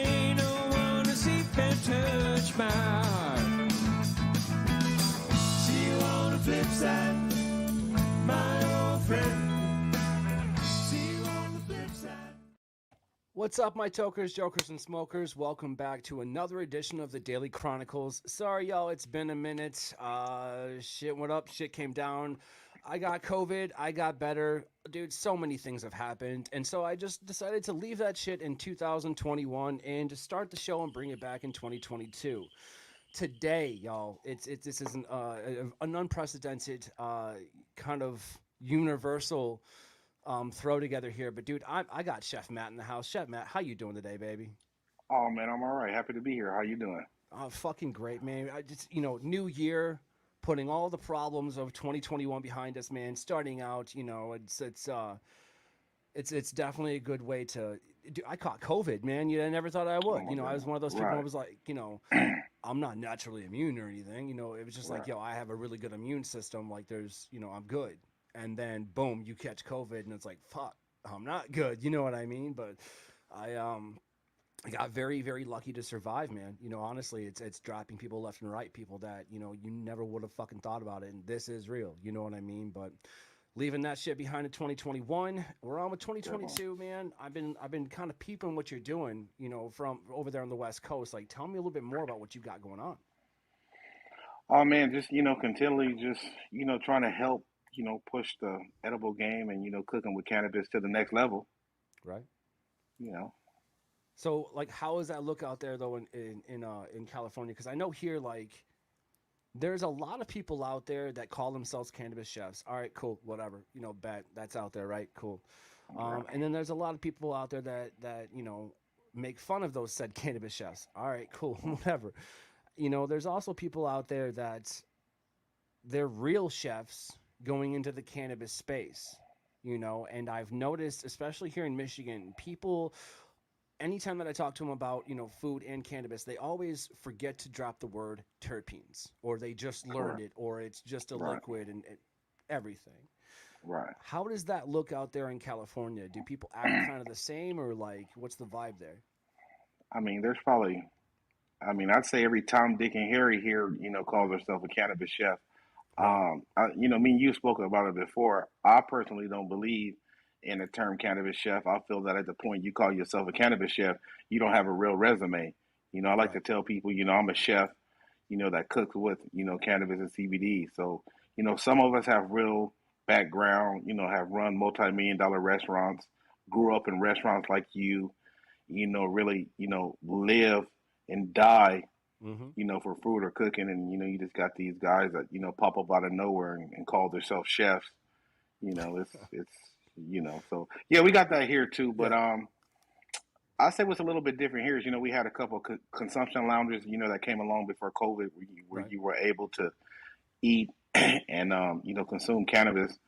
ain't no one to see and touch my heart. See you on the flip side, my old friend. See you on the flip side. What's up, my tokers, jokers, and smokers? Welcome back to another edition of the Daily Chronicles. Sorry, y'all, it's been a minute. Shit went up, shit came down. I got COVID, I got better. Dude, so many things have happened. And so I just decided to leave that shit in 2021 and to start the show and bring it back in 2022. Today, y'all, this is an unprecedented kind of universal throw together here. But dude, I got Chef Matt in the house. Chef Matt, how you doing today, baby? Oh man, I'm all right. Happy to be here. How you doing? Fucking great, man. I just, new year, putting all the problems of 2021 behind us, man. Starting out, it's definitely a good way to. Dude, I caught COVID, man. I never thought I Oh would. my I was goodness. one of those people. I Right, was like, I'm not naturally immune or anything. It was just like, right. yo, I have a really good immune system. Like, there's, I'm good. And then, boom, you catch COVID, and it's like, fuck, I'm not good. You know what I mean? But I got very, very lucky to survive, man. Honestly, it's dropping people left and right, people that you never would have fucking thought about it, and this is real. You know what I mean? But leaving that shit behind in 2021, we're on with Definitely. 2022, man. I've been kind of peeping what you're doing, from over there on the West Coast. Like, tell me a little bit more about what you got going on. Oh man, just continually just trying to help push the edible game and cooking with cannabis to the next level. Right. You know. So, like, how does that look out there though in California? Because I know here, like, there's a lot of people out there that call themselves cannabis chefs. All right, cool, whatever. Bet that's out there, right? Cool. Right. And then there's a lot of people out there that make fun of those said cannabis chefs. All right, cool, whatever. There's also people out there that they're real chefs going into the cannabis space. And I've noticed, especially here in Michigan, people anytime that I talk to them about, food and cannabis, they always forget to drop the word terpenes, or they just learned Correct. it, or it's just a Right. liquid and everything. Right. How does that look out there in California? Do people act kind of the same, or like, what's the vibe there? I mean, there's probably. I mean, I'd say every Tom, Dick, and Harry here, calls herself a cannabis chef. Right. Me and you spoke about it before. I personally don't believe in the term cannabis chef. I feel that at the point you call yourself a cannabis chef, you don't have a real resume. I like to Right. tell people, I'm a chef, that cooks with, cannabis and CBD. So, some of us have real background, have run multi-million dollar restaurants, grew up in restaurants like really, live and die Mm-hmm. for food or cooking. And, you just got these guys that, pop up out of nowhere and call themselves chefs. So yeah, we got that here too. But Yeah. I say what's a little bit different here is, we had a couple of consumption lounges, that came along before COVID where Right. you were able to eat and, consume cannabis.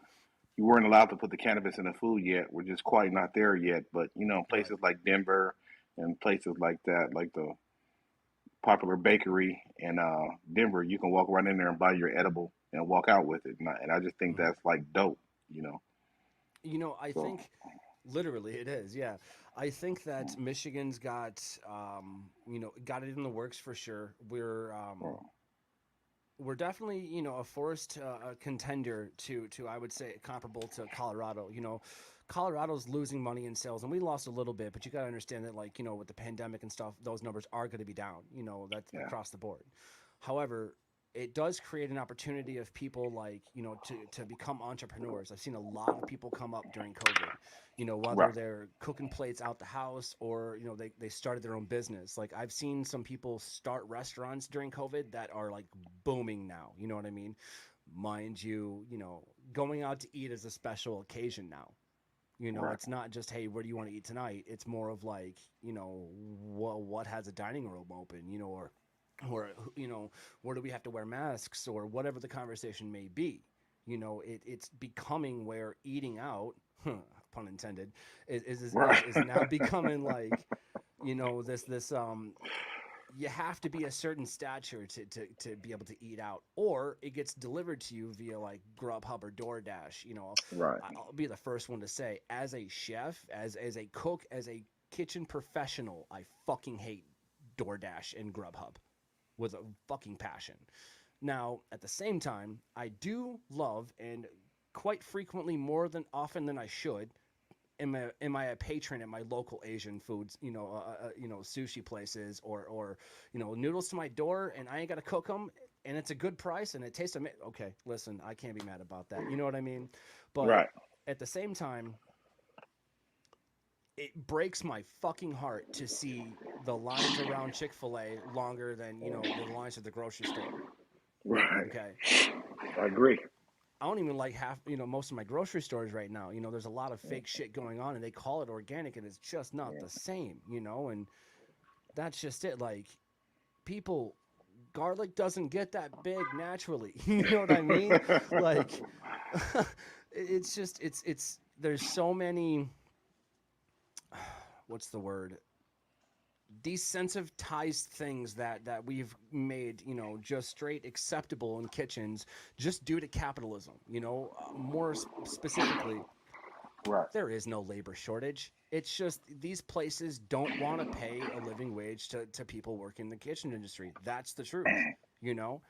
You weren't allowed to put the cannabis in the food yet. We're just quite not there yet. But, Right. places like Denver and places like that, like the popular bakery in Denver, you can walk right in there and buy your edible and walk out with it. And I just think Mm-hmm. that's like dope, you know. I So think literally it is. Yeah. I think that Michigan's got it in the works for sure. well, We're definitely a forced contender to I would say comparable to Colorado. Colorado's losing money in sales, and we lost a little bit, but you got to understand that, like, with the pandemic and stuff, those numbers are going to be down. That's yeah, across the board. However, it does create an opportunity of people, like, to become entrepreneurs. I've seen a lot of people come up during COVID, whether right, they're cooking plates out the house, or they started their own business. Like, I've seen some people start restaurants during COVID that are like booming now. You know what I mean? Mind you, going out to eat is a special occasion now. right, It's not just, hey, where do you want to eat tonight? It's more of like, what has a dining room open, or where do we have to wear masks, or whatever the conversation may be. It's becoming where eating out, pun intended, is right, now becoming like, this you have to be a certain stature to be able to eat out, or it gets delivered to you via like Grubhub or DoorDash. right, I'll be the first one to say, as a chef, as a cook, as a kitchen professional, I fucking hate DoorDash and Grubhub with a fucking passion. Now, at the same time, I do love, and quite frequently, more than often than I should, am I a patron at my local Asian foods, sushi places, or noodles to my door, and I ain't got to cook them, and it's a good price and it tastes amazing. Okay, listen, I can't be mad about that. You know what I mean? But Right. at the same time, it breaks my fucking heart to see the lines around Chick-fil-A longer than, the lines at the grocery store. Right. Okay. I agree. I don't even like most of my grocery stores right now. There's a lot of fake shit going on and they call it organic and it's just not the same, and that's just it. Like, people, garlic doesn't get that big naturally. You know what I mean? Like, it's just, there's so many, what's the word? Desensitized things that we've made, just straight acceptable in kitchens just due to capitalism. More specifically, Right. there is no labor shortage. It's just these places don't want to pay a living wage to people working in the kitchen industry. That's the truth. You know,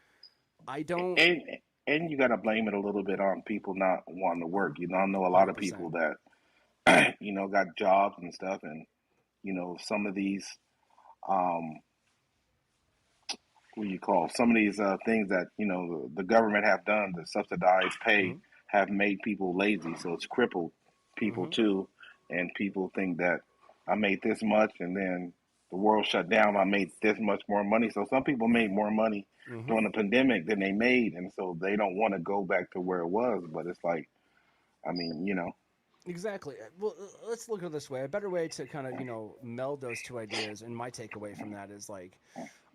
I don't. And and you got to blame it a little bit on people not wanting to work. I know a lot of 100%. people that got jobs and stuff, and some of these um, what do you call some of these things that the government have done to subsidize pay Hmm. have made people lazy, so it's crippled people Hmm. too, and people think that I made this much and then the world shut down, I made this much more money. So some people made more money Hmm. during the pandemic than they made, and so they don't want to go back to where it was. But it's like, I mean, Exactly. Well, let's look at it this way. A better way to kind of, meld those two ideas, and my takeaway from that is like,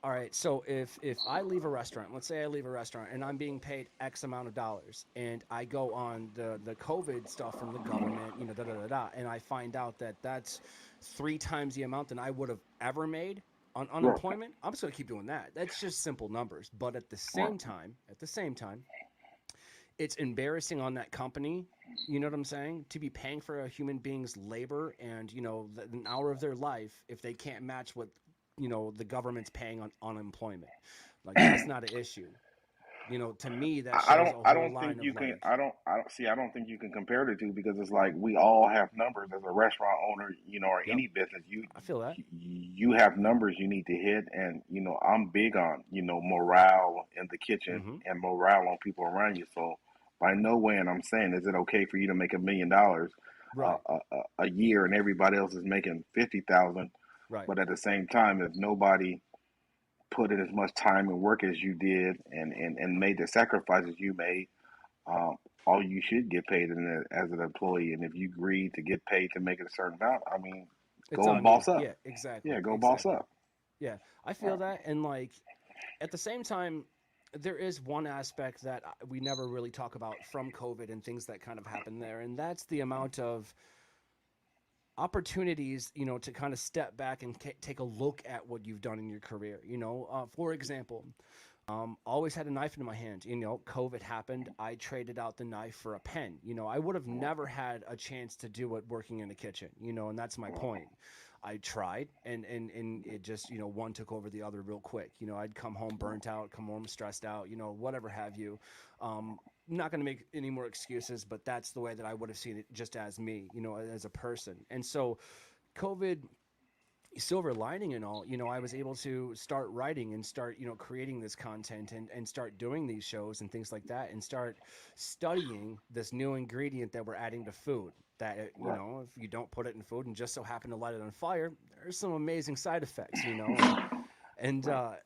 all right, so if I leave a restaurant, let's say I leave a restaurant and I'm being paid X amount of dollars, and I go on the COVID stuff from the government, da da da da, and I find out that that's three times the amount than I would have ever made on right, unemployment, I'm just gonna keep doing that. That's just simple numbers. But right, at the same time, it's embarrassing on that company, you know what I'm saying, to be paying for a human being's labor and an hour of their life if they can't match what the government's paying on unemployment. Like, that's not an issue. To me, that I shows don't. a I whole don't think line of you can. like, I don't see. I don't think you can compare the two because it's like we all have numbers as a restaurant owner, or yep, any business. I feel that. You have numbers you need to hit, and I'm big on morale in the kitchen Hmm. and morale on people around you. So by no way, and I'm saying, is it okay for you to make $1 million Right. a year and everybody else is making 50,000? Right. But at the same time, if nobody put in as much time and work as you did and made the sacrifices you made, um, all you should get paid as an employee. And if you agree to get paid to make it a certain amount, I mean, It's go and on you. boss up. Yeah, exactly. Yeah, go boss Exactly. up. Yeah, I feel Right. that. And like, at the same time, there is one aspect that we never really talk about from COVID and things that kind of happen there, and that's the amount of opportunities, to kind of step back and take a look at what you've done in your career. For example, always had a knife in my hand. COVID happened. I traded out the knife for a pen. I would have never had a chance to do it working in the kitchen. And that's my point. I tried, and it just, one took over the other real quick. I'd come home burnt out, come home stressed out, whatever have you. I'm not going to make any more excuses, but that's the way that I would have seen it, just as me, as a person. And so COVID, silver lining and all, I was able to start writing and start, creating this content and start doing these shows and things like that, and start studying this new ingredient that we're adding to food that, Right. if you don't put it in food and just so happen to light it on fire, there's some amazing side effects, and Right.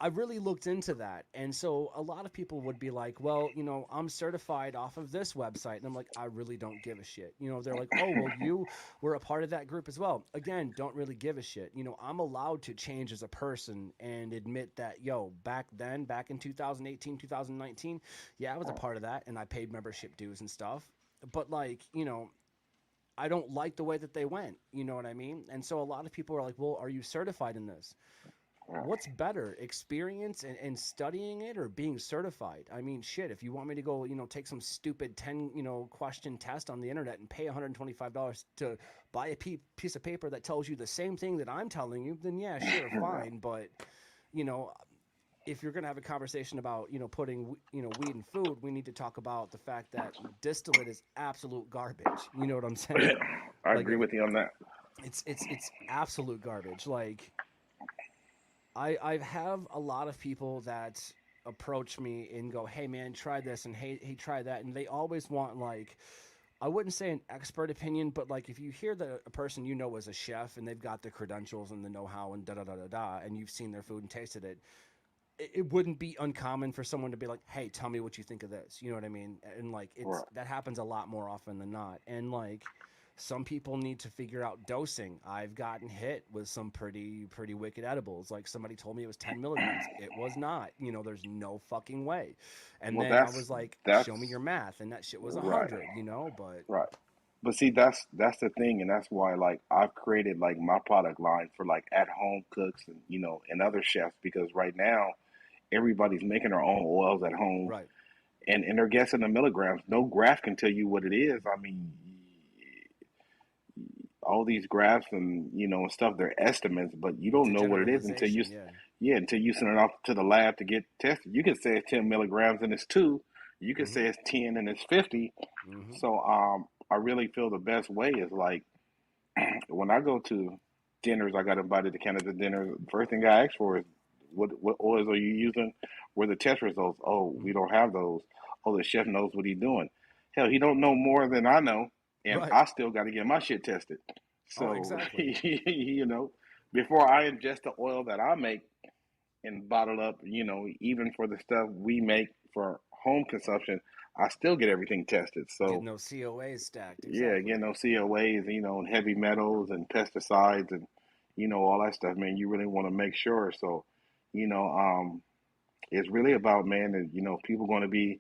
I really looked into that. And so a lot of people would be like, well, I'm certified off of this website. And I'm like, I really don't give a shit. They're like, oh, well, you were a part of that group as well. Again, don't really give a shit. I'm allowed to change as a person and admit that, yo, back then, back in 2018, 2019, yeah, I was a part of that and I paid membership dues and stuff. But like, I don't like the way that they went. You know what I mean? And so a lot of people are like, well, are you certified in this? Right. what's better, experience and studying it or being certified? I mean, shit, if you want me to go, take some stupid 10, question test on the internet and pay $125 to buy a piece of paper that tells you the same thing that I'm telling you, then yeah, sure, fine. But, you know, if you're going to have a conversation about, putting, weed in food, we need to talk about the fact that distillate is absolute garbage. You know what I'm saying? I Like agree with you on that. it's absolute garbage. Like I have a lot of people that approach me and go, "Hey man, try this," and hey, try that, and they always want like, I wouldn't say an expert opinion, but like if you hear that a person is a chef and they've got the credentials and the know-how and da da da da da, and you've seen their food and tasted it, it wouldn't be uncommon for someone to be like, "Hey, tell me what you think of this." You know what I mean? And like Right. that happens a lot more often than not. And like some people need to figure out dosing. I've gotten hit with some pretty wicked edibles. Like somebody told me it was 10 milligrams. It was not. There's no fucking way. And Well, then I was like, that's "Show me your math," and that shit was right. 100. But Right. But see, that's the thing, and that's why like I've created like my product line for like at home cooks and and other chefs because right now everybody's making their own oils at home right, and they're guessing the milligrams. No graph can tell you what it is. I mean, all these graphs and and stuff, they're estimates, but you it's don't a know what it is generalization. Yeah. until you send it off to the lab to get tested. You can say it's 10 milligrams and it's two. You can Mm-hmm. say it's 10 and it's 50. Mm-hmm. So I really feel the best way is like when I go to dinners, I got invited to Canada dinners. First thing I ask for is what oils are you using? Where the test results? Oh, we Mm-hmm. don't have those. Oh, the chef knows what he's doing. Hell, he don't know more than I know, and Right. I still got to get my shit tested. Oh, So exactly. before I ingest the oil that I make and bottle up, even for the stuff we make for home consumption, I still get everything tested. So Getting those COAs stacked. yeah, Exactly. again, those COAs, and heavy metals and pesticides and all that stuff, man. You really want to make sure. So, you know, um, it's really about, man, that if people going to be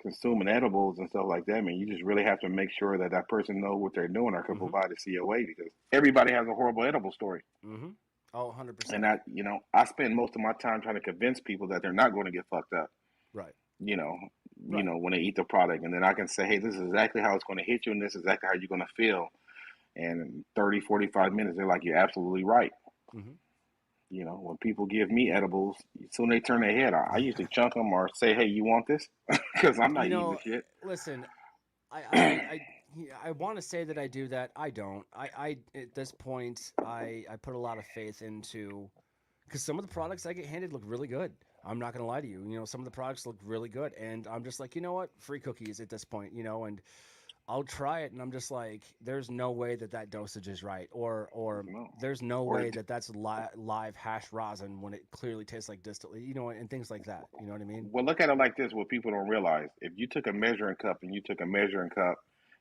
consuming edibles and stuff like that, man. You just really have to make sure that that person knows what they're doing or can Mm-hmm. provide a COA because everybody has a horrible edible story. Mm-hmm. Oh, And 100%. I spend most of my time trying to convince people that they're not going to get fucked up. Right. You know, Right. when they eat the product, and then I can say, hey, this is exactly how it's going to hit you, and this is exactly how you're going to feel. And in 30, 45 minutes, they're like, you're absolutely right. Mm-hmm. When people give me edibles, soon they turn their head. I usually chunk them or say, hey, you want this? Because I'm not You eating the know, shit. listen, I want to say that I do that. I don't. I at this point, I put a lot of faith into because some of the products I get handed look really good. I'm not gonna lie to you. Some of the products look really good, and I'm just like, you know what, free cookies at this point. And I'll try it, and I'm just like, there's no way that that dosage is right, or No. there's no Or way that that's live hash rosin when it clearly tastes like distillate, and things like that. You know what I mean? well, look at it like this: what people don't realize, if you took a measuring cup and you took a measuring cup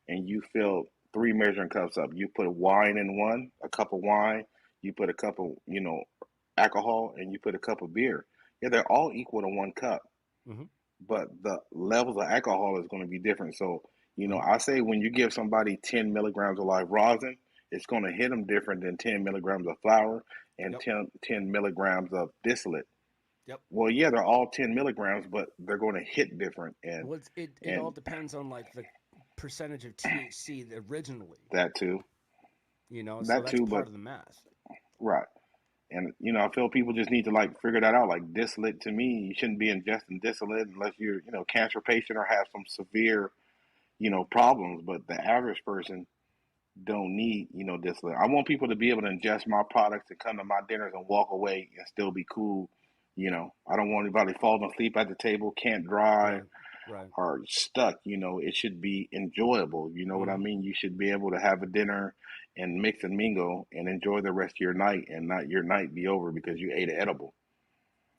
and you filled three measuring cups up, you put wine in one, a cup of wine, you put a cup of alcohol, and you put a cup of beer. Yeah, they're all equal to one cup, Mm-hmm. but the levels of alcohol is going to be different. So, Mm-hmm. I say when you give somebody 10 milligrams of live rosin, it's going to hit them different than 10 milligrams of flour and Yep. 10 milligrams of distillate. Yep. Well, yeah, they're all 10 milligrams, but they're going to hit different. And, Well, it all and depends on like the percentage of THC originally, that too, so that that's too, but part of the math. right. And, I feel people just need to like figure that out. Like distillate to me, you shouldn't be ingesting distillate unless you're, cancer patient or have some severe, problems. But the average person don't need, distillate. I want people to be able to ingest my products and come to my dinners and walk away and still be cool. I don't want anybody falling asleep at the table, can't drive, Right. Right. or stuck. It should be enjoyable. You know what I Mm-hmm. mean? You should be able to have a dinner and mix and mingle and enjoy the rest of your night and not your night be over because you ate an edible.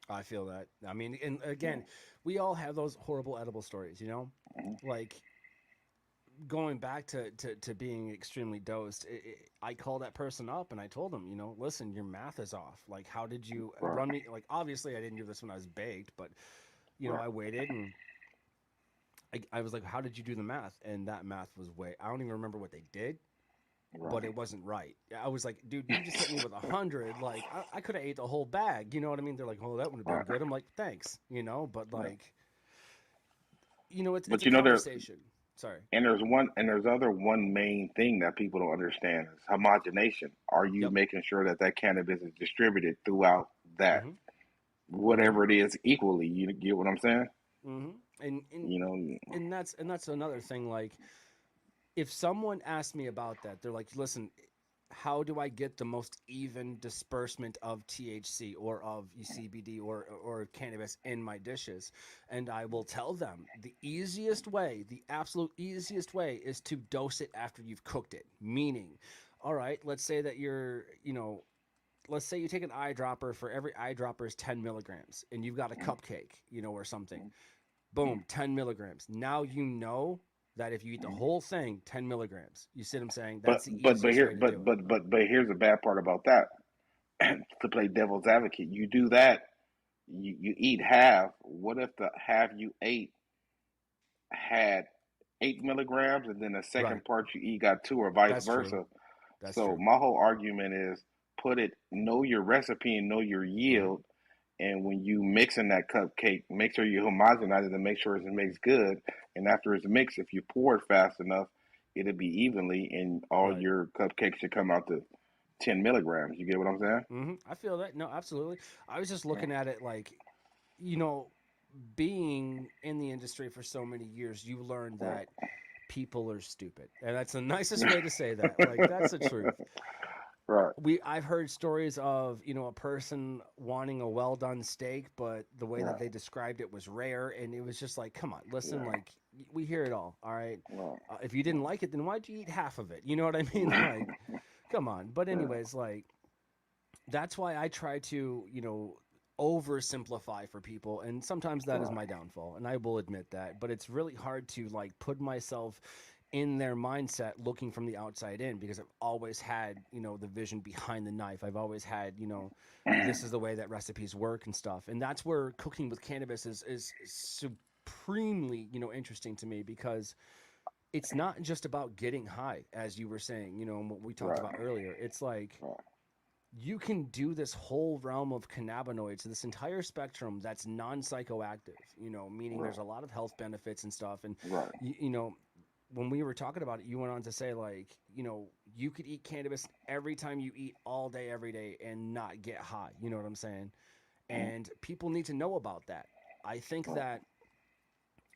I feel that. I mean, and Yeah. again, we all have those horrible edible stories. Mhm. Like going back to being extremely dosed, I called that person up and I told them, listen, your math is off. Like, how did you Right, run me? Like, obviously, I didn't do this when I was baked, but, right, I waited and I was like, how did you do the math? And that math was way, I don't even remember what they did. but Right. it wasn't right. I was like, dude, you just hit me with 100. Like, I could have ate the whole bag. You know what I mean? They're like, oh, that would have been Right. good. I'm like, thanks. But Yeah. like, it's But a conversation. Sorry. there's other one main thing that people don't understand is homogenation. Are you Yep. making sure that that cannabis is distributed throughout that Mm-hmm. Mm-hmm. whatever it is equally? You get what I'm saying? Mm-hmm. And and You know, and that's another thing. Like, if someone asks me about that, they're like, listen, how do I get the most even disbursement of THC or of CBD or cannabis in my dishes? And I will tell them the easiest way, the absolute easiest way is to dose it after you've cooked it. Meaning, all right, let's say that let's say you take an eyedropper. For every eyedropper is 10 milligrams, and you've got a cupcake, or something. Boom, 10 milligrams. Now you know that if you eat the whole thing, 10 milligrams. You see what I'm saying? but That's the but easiest here way to do it. but here's the bad part about that. To play devil's advocate, you do that, you eat half. What if the half you ate had 8 milligrams, and then the Right. second part you eat got two, or vice That's true. versa? That's So true. my whole argument is know your recipe and know your Hmm. yield. And when you mix in that cupcake, make sure you homogenize it and make sure it's mixed good. And after it's mixed, if you pour it fast enough, it'll be evenly, and all Right. your cupcakes should come out to 10 milligrams. You get what I'm saying? I feel that. No, absolutely. I was just looking at it like, you know, being in the industry for so many years, you learn Right. that people are stupid. And that's the nicest way to say that. Like, that's the truth. Right. I've heard stories of a person wanting a well done steak, but the way that Right. they described it was rare, and it was just like, come on, listen, Yeah. like, we hear it all right. Right. If you didn't like it, then why'd you eat half of it? You know what I mean? Like, come on. But Yeah. anyways, like, that's why I try to oversimplify for people, and sometimes that is Right. my downfall, and I will admit that. But it's really hard to like put myself in their mindset looking from the outside in, because I've always had the vision behind the knife. I've always had this is the way that recipes work and stuff, and that's where cooking with cannabis is supremely interesting to me, because it's not just about getting high, as you were saying, and what we talked Right. about earlier. It's like Right. you can do this whole realm of cannabinoids, this entire spectrum that's non-psychoactive, meaning Right. there's a lot of health benefits and stuff. And Right. you know when we were talking about it, you went on to say, like, you could eat cannabis every time you eat all day every day and not get high. You know what I'm saying? Mhm. And people need to know about that. I think Right. that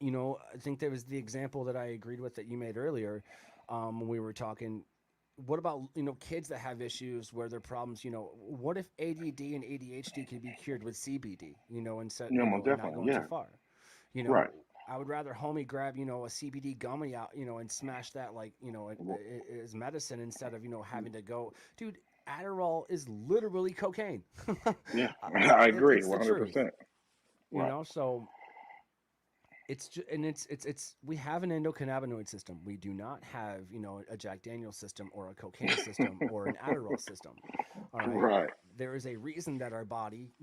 I think there was the example that I agreed with that you made earlier, when we were talking. What about kids that have issues where their problems? What if ADD and ADHD can be cured with CBD? Instead, Yeah, most and not definitely. going too Yeah. far. You know, Right. I would rather homie grab a CBD gummy out, and smash that like as medicine, instead of having to go, dude. Adderall is literally cocaine. Yeah. I agree. It's the truth, 100%. Right. so it's just, and it's we have an endocannabinoid system. We do not have a Jack Daniel's system or a cocaine system or an Adderall system. All right, Right. there is a reason that our body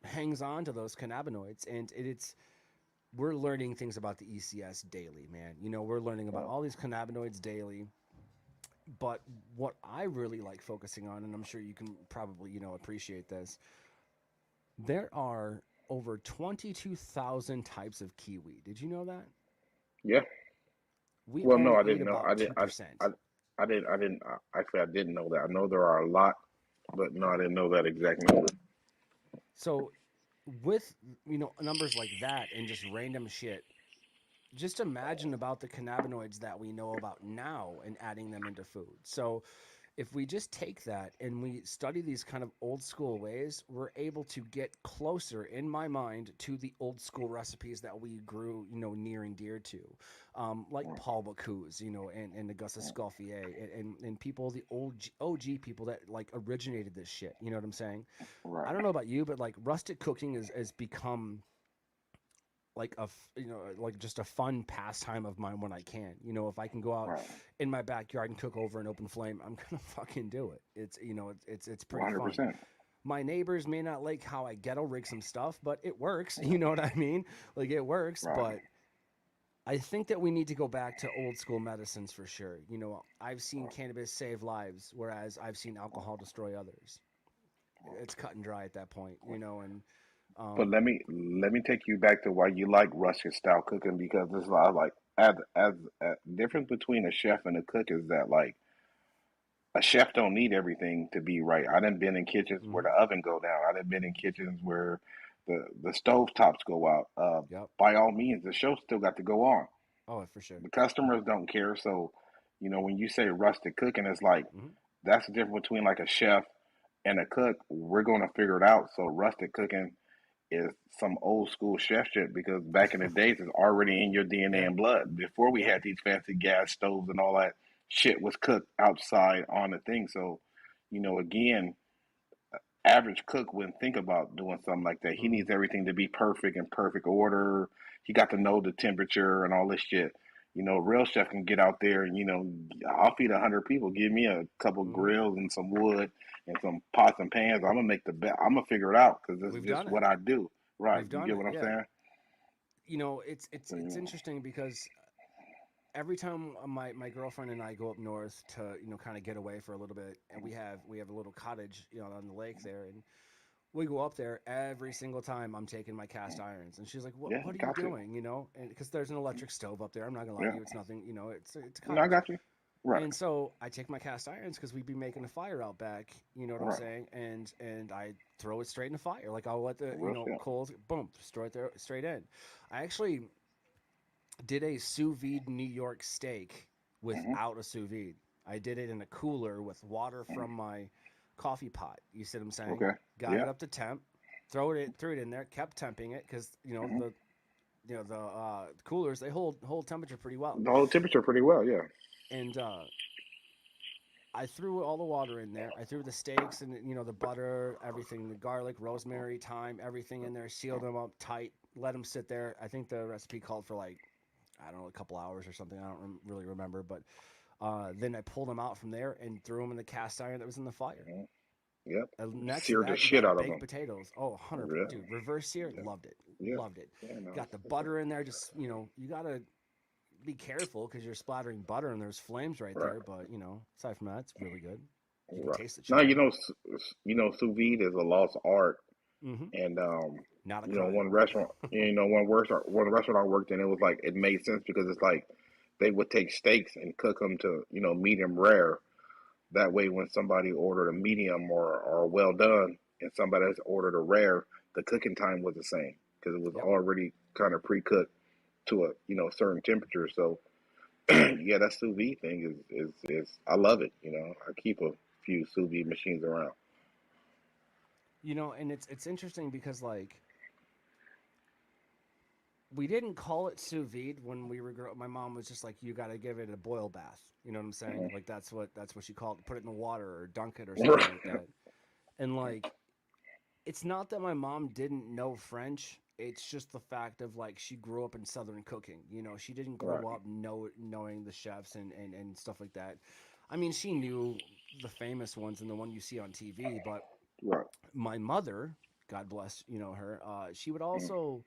hangs on to those cannabinoids, and it's we're learning things about the ECS daily, man. We're learning about Right. all these cannabinoids daily. But what I really like focusing on, and I'm sure you can probably appreciate this, there are over 22,000 types of kiwi. Did you know that? Yeah. We Well, no, only I eat didn't know. about 2%. I didn't. Actually, I didn't know that. I know there are a lot, but no, I didn't know that exact number. So with numbers like that and just random shit, just imagine about the cannabinoids that we know about now and adding them into food. So if we just take that and we study these kind of old school ways, we're able to get closer, in my mind, to the old school recipes that we grew, near and dear to, like Paul Bocuse, and Augusta Scoffier, and people, the old OG people that like originated this shit. You know what I'm saying? I Right. don't know about you, but like rustic cooking has become like like just a fun pastime of mine when I can. If I can go out Right. in my backyard and cook over an open flame, I'm gonna fucking do it. It's it's One pretty hundred fun. percent. My neighbors may not like how I ghetto rig some stuff, but it works. You know what I mean? Like, it works. Right. But I think that we need to go back to old school medicines for sure. You know, I've seen cannabis save lives, whereas I've seen alcohol destroy others. It's cut and dry at that point, you know, and But um, let me take you back to why you like Russian style cooking because this is I like as difference between a chef and a cook is that like a chef don't need everything to be right. I done been in kitchens where mhm, the oven go down. I done been in kitchens where the stove tops go out. yep. By all means, the show still got to go on. Oh, for sure. The customers don't care. So, when you say rustic cooking, it's like Hmm. that's the difference between like a chef and a cook. We're going to figure it out. So, rustic cooking is some old school chef shit because back in the days it's already in your DNA Yeah, and blood. Before we yeah. had these fancy gas stoves and all that shit was cooked outside on the thing. So, again, average cook wouldn't think about doing something like that. He Mm-mm. needs everything to be perfect in perfect order. He got to know the temperature and all this shit. Real chef can get out there and I'll feed 100 people. Give me a couple Hmm. grills and some wood and some pots and pans. I'm gonna make the best. I'm gonna figure it out because this is We've just done it. what I do. Right? We've You done get it. what I'm Yeah. saying? You know, it's So, interesting because every time my girlfriend and I go up north to kind of get away for a little bit, and we have a little cottage on the lake there, and we go up there every single time. I'm taking my cast irons, and she's like, "What yeah, what are you got you. doing?" And because there's an electric stove up there, I'm not gonna lie to Yeah, you, it's nothing. It's a no, I cottage. got you. Right, And so I take my cast irons because we'd be making a fire out back. You know what I'm right. saying? And I throw it straight in the fire. Like I'll let the Real shit. coals boom straight in. I actually did a sous vide New York steak Hmm. without a sous vide. I did it in a cooler with water from my coffee pot. You see what I'm saying? Okay. Got it Yeah. up to temp, threw it in there, kept temping it because Hmm. the coolers they hold temperature pretty well. The whole temperature pretty well. Yeah. And I threw all the water in there. I threw the steaks and the butter, everything, the garlic, rosemary, thyme, everything in there. Sealed them up tight. Let them sit there. I think the recipe called for like I don't know a couple hours or something. I don't really remember. But then I pulled them out from there and threw them in the cast iron that was in the fire. Hmm. Yep. Next to Seared the that, you shit got out of baked them. potatoes. Oh, 100, Yeah. dude, reverse sear, Yeah. loved it, Yeah. loved it. Yeah. No. Got the butter in there. Just you gotta be careful because you're splattering butter and there's flames right Right. there. But aside from that, it's really good. You can Right. taste the Now chili. sous vide is a lost art, Hmm. and Not a crime. one restaurant I worked in, it was like it made sense because it's like they would take steaks and cook them to medium rare. That way, when somebody ordered a medium or well done, and somebody else ordered a rare, the cooking time was the same because it was Yep. already kind of pre cooked to a certain temperature. So yeah, that sous vide thing is I love it. I keep a few sous vide machines around. And it's interesting because like we didn't call it sous vide when we were my mom was just like you got to give it a boil bath. You know what I'm saying? Like that's what she called it. Put it in the water or dunk it or something like that. And like it's not that my mom didn't know French. It's just the fact of like she grew up in Southern cooking. She didn't Right, grow up knowing the chefs and stuff like that. I mean, she knew the famous ones and the one you see on TV, but right, my mother, God bless, her, she would mm, also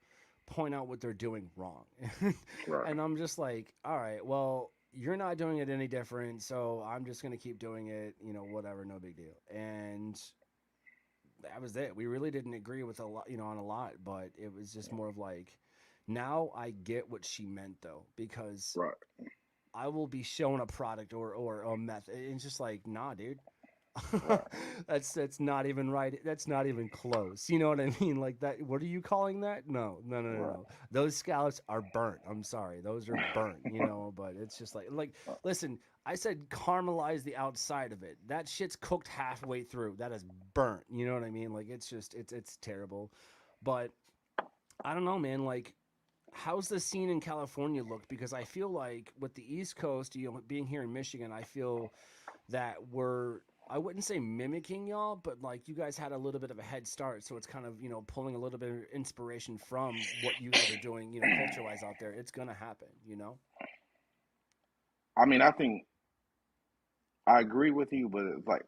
point out what they're doing wrong. right, And I'm just like, all right, well, you're not doing it any different, so I'm just gonna keep doing it, whatever, no big deal. And that was it. We really didn't agree with a lot, on a lot, but it was just more of like, now I get what she meant though, because right, I will be shown a product or a method. It's just like, nah, dude. right, That's not even right. That's not even close. You know what I mean? Like that. What are you calling that? No, no, no, no, right, no. Those scallops are burnt. I'm sorry, those are burnt. But it's just like, listen. I said caramelize the outside of it. That shit's cooked halfway through. That is burnt. You know what I mean? Like it's just it's terrible. But I don't know, man. Like how's the scene in California look? Because I feel like with the East Coast, being here in Michigan, I feel that we're I wouldn't say mimicking y'all, but like you guys had a little bit of a head start, so it's kind of pulling a little bit of inspiration from what you guys are doing, culture wise out there. It's gonna happen. I mean, I think I agree with you, but it's like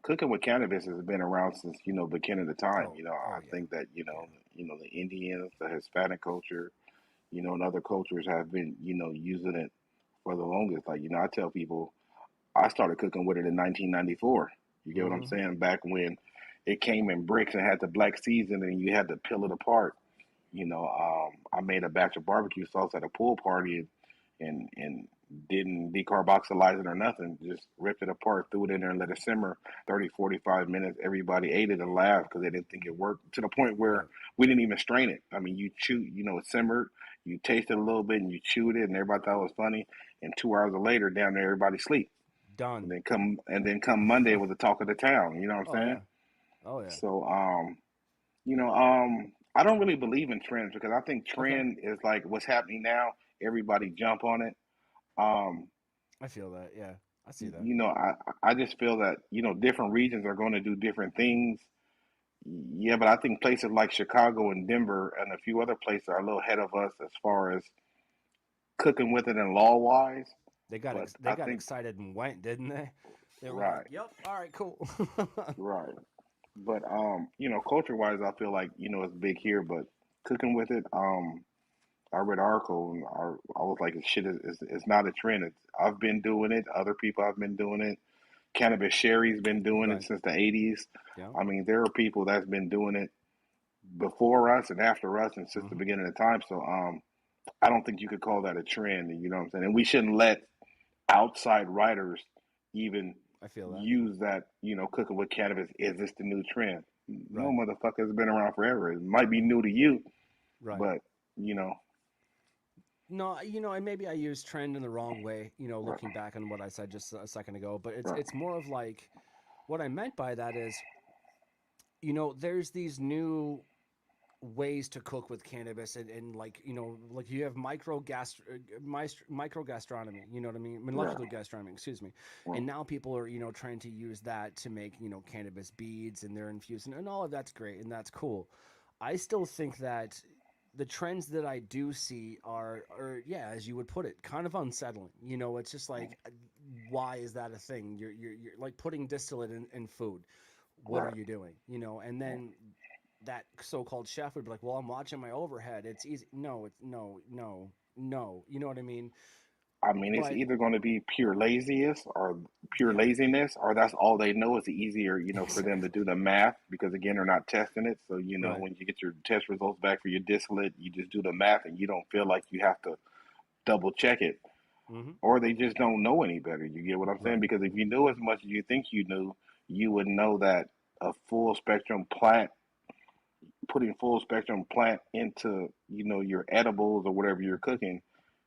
cooking with cannabis has been around since beginning of time. Oh, I oh yeah, think that yeah. the Indians, the Hispanic culture, and other cultures have been, using it for the longest. Like, I tell people I started cooking with it in 1994. You get what I'm Mm-hmm. saying? Back when it came in bricks and had the black season and you had to peel it apart. I made a batch of barbecue sauce at a pool party and didn't decarboxylize it or nothing. Just ripped it apart, threw it in there, and let it simmer 30, 45 minutes. Everybody ate it and laughed because they didn't think it worked, to the point where Right. we didn't even strain it. I mean, you chew, it simmered, you tasted a little bit, and you chewed it, and everybody thought it was funny. And 2 hours later, down there, everybody sleep. Done. And then come Monday, it was the talk of the town. You know what I'm Oh saying? yeah. Oh yeah. So, I don't really believe in trends because I think Okay. trend is like what's happening now. Everybody jump on it. Um, I feel that. Yeah. I see that. I just feel that different regions are going to do different things. Yeah, but I think places like Chicago and Denver and a few other places are a little ahead of us as far as cooking with it and law wise. But They I got think excited and went, didn't they? They were like, right, "Yep, all right, cool." right. But culture wise, I feel like it's big here. But cooking with it, I read an article and I was like, shit, it's not a trend. I've been doing it. Other people have been doing it. Cannabis Sherry's been doing it Right. since the 80s. Yeah. I mean, there are people that's been doing it before us and after us and since the Hmm. beginning of time. So I don't think you could call that a trend. You know what I'm saying? And we shouldn't let outside writers even I feel that. use that, cooking with cannabis. Is this the new trend? No, Right. motherfucker, it's been around forever. It might be new to you, Right. but, you know, No, and maybe I use trend in the wrong way, right, looking back on what I said just a second ago, but it's right, it's more of like what I meant by that is, there's these new ways to cook with cannabis and like like you have micro gastronomy, you know what I mean, right, molecular gastronomy, excuse me. right, And now people are trying to use that to make cannabis beads, and they're infusing, and all of that's great and that's cool. I still think that the trends that I do see are, yeah, as you would put it, kind of unsettling. It's just like, why is that a thing? You're like putting distillate in food. What are right. you doing? And then that so-called chef would be like, "Well, I'm watching my overhead. It's easy." No, it's no, no, no. You know what I mean? I mean, it's But either going to be pure yeah, laziness, or that's all they know. It's easier, for them to exactly. do the math because again, they're not testing it. So, Right. when you get your test results back for your distillate, you just do the math and you don't feel like you have to double check it, Mm-hmm. or they just don't know any better. You get what I'm saying? Right. Because if you knew as much as you think you knew, you would know that a full spectrum plant, putting full spectrum plant into, your edibles or whatever you're cooking,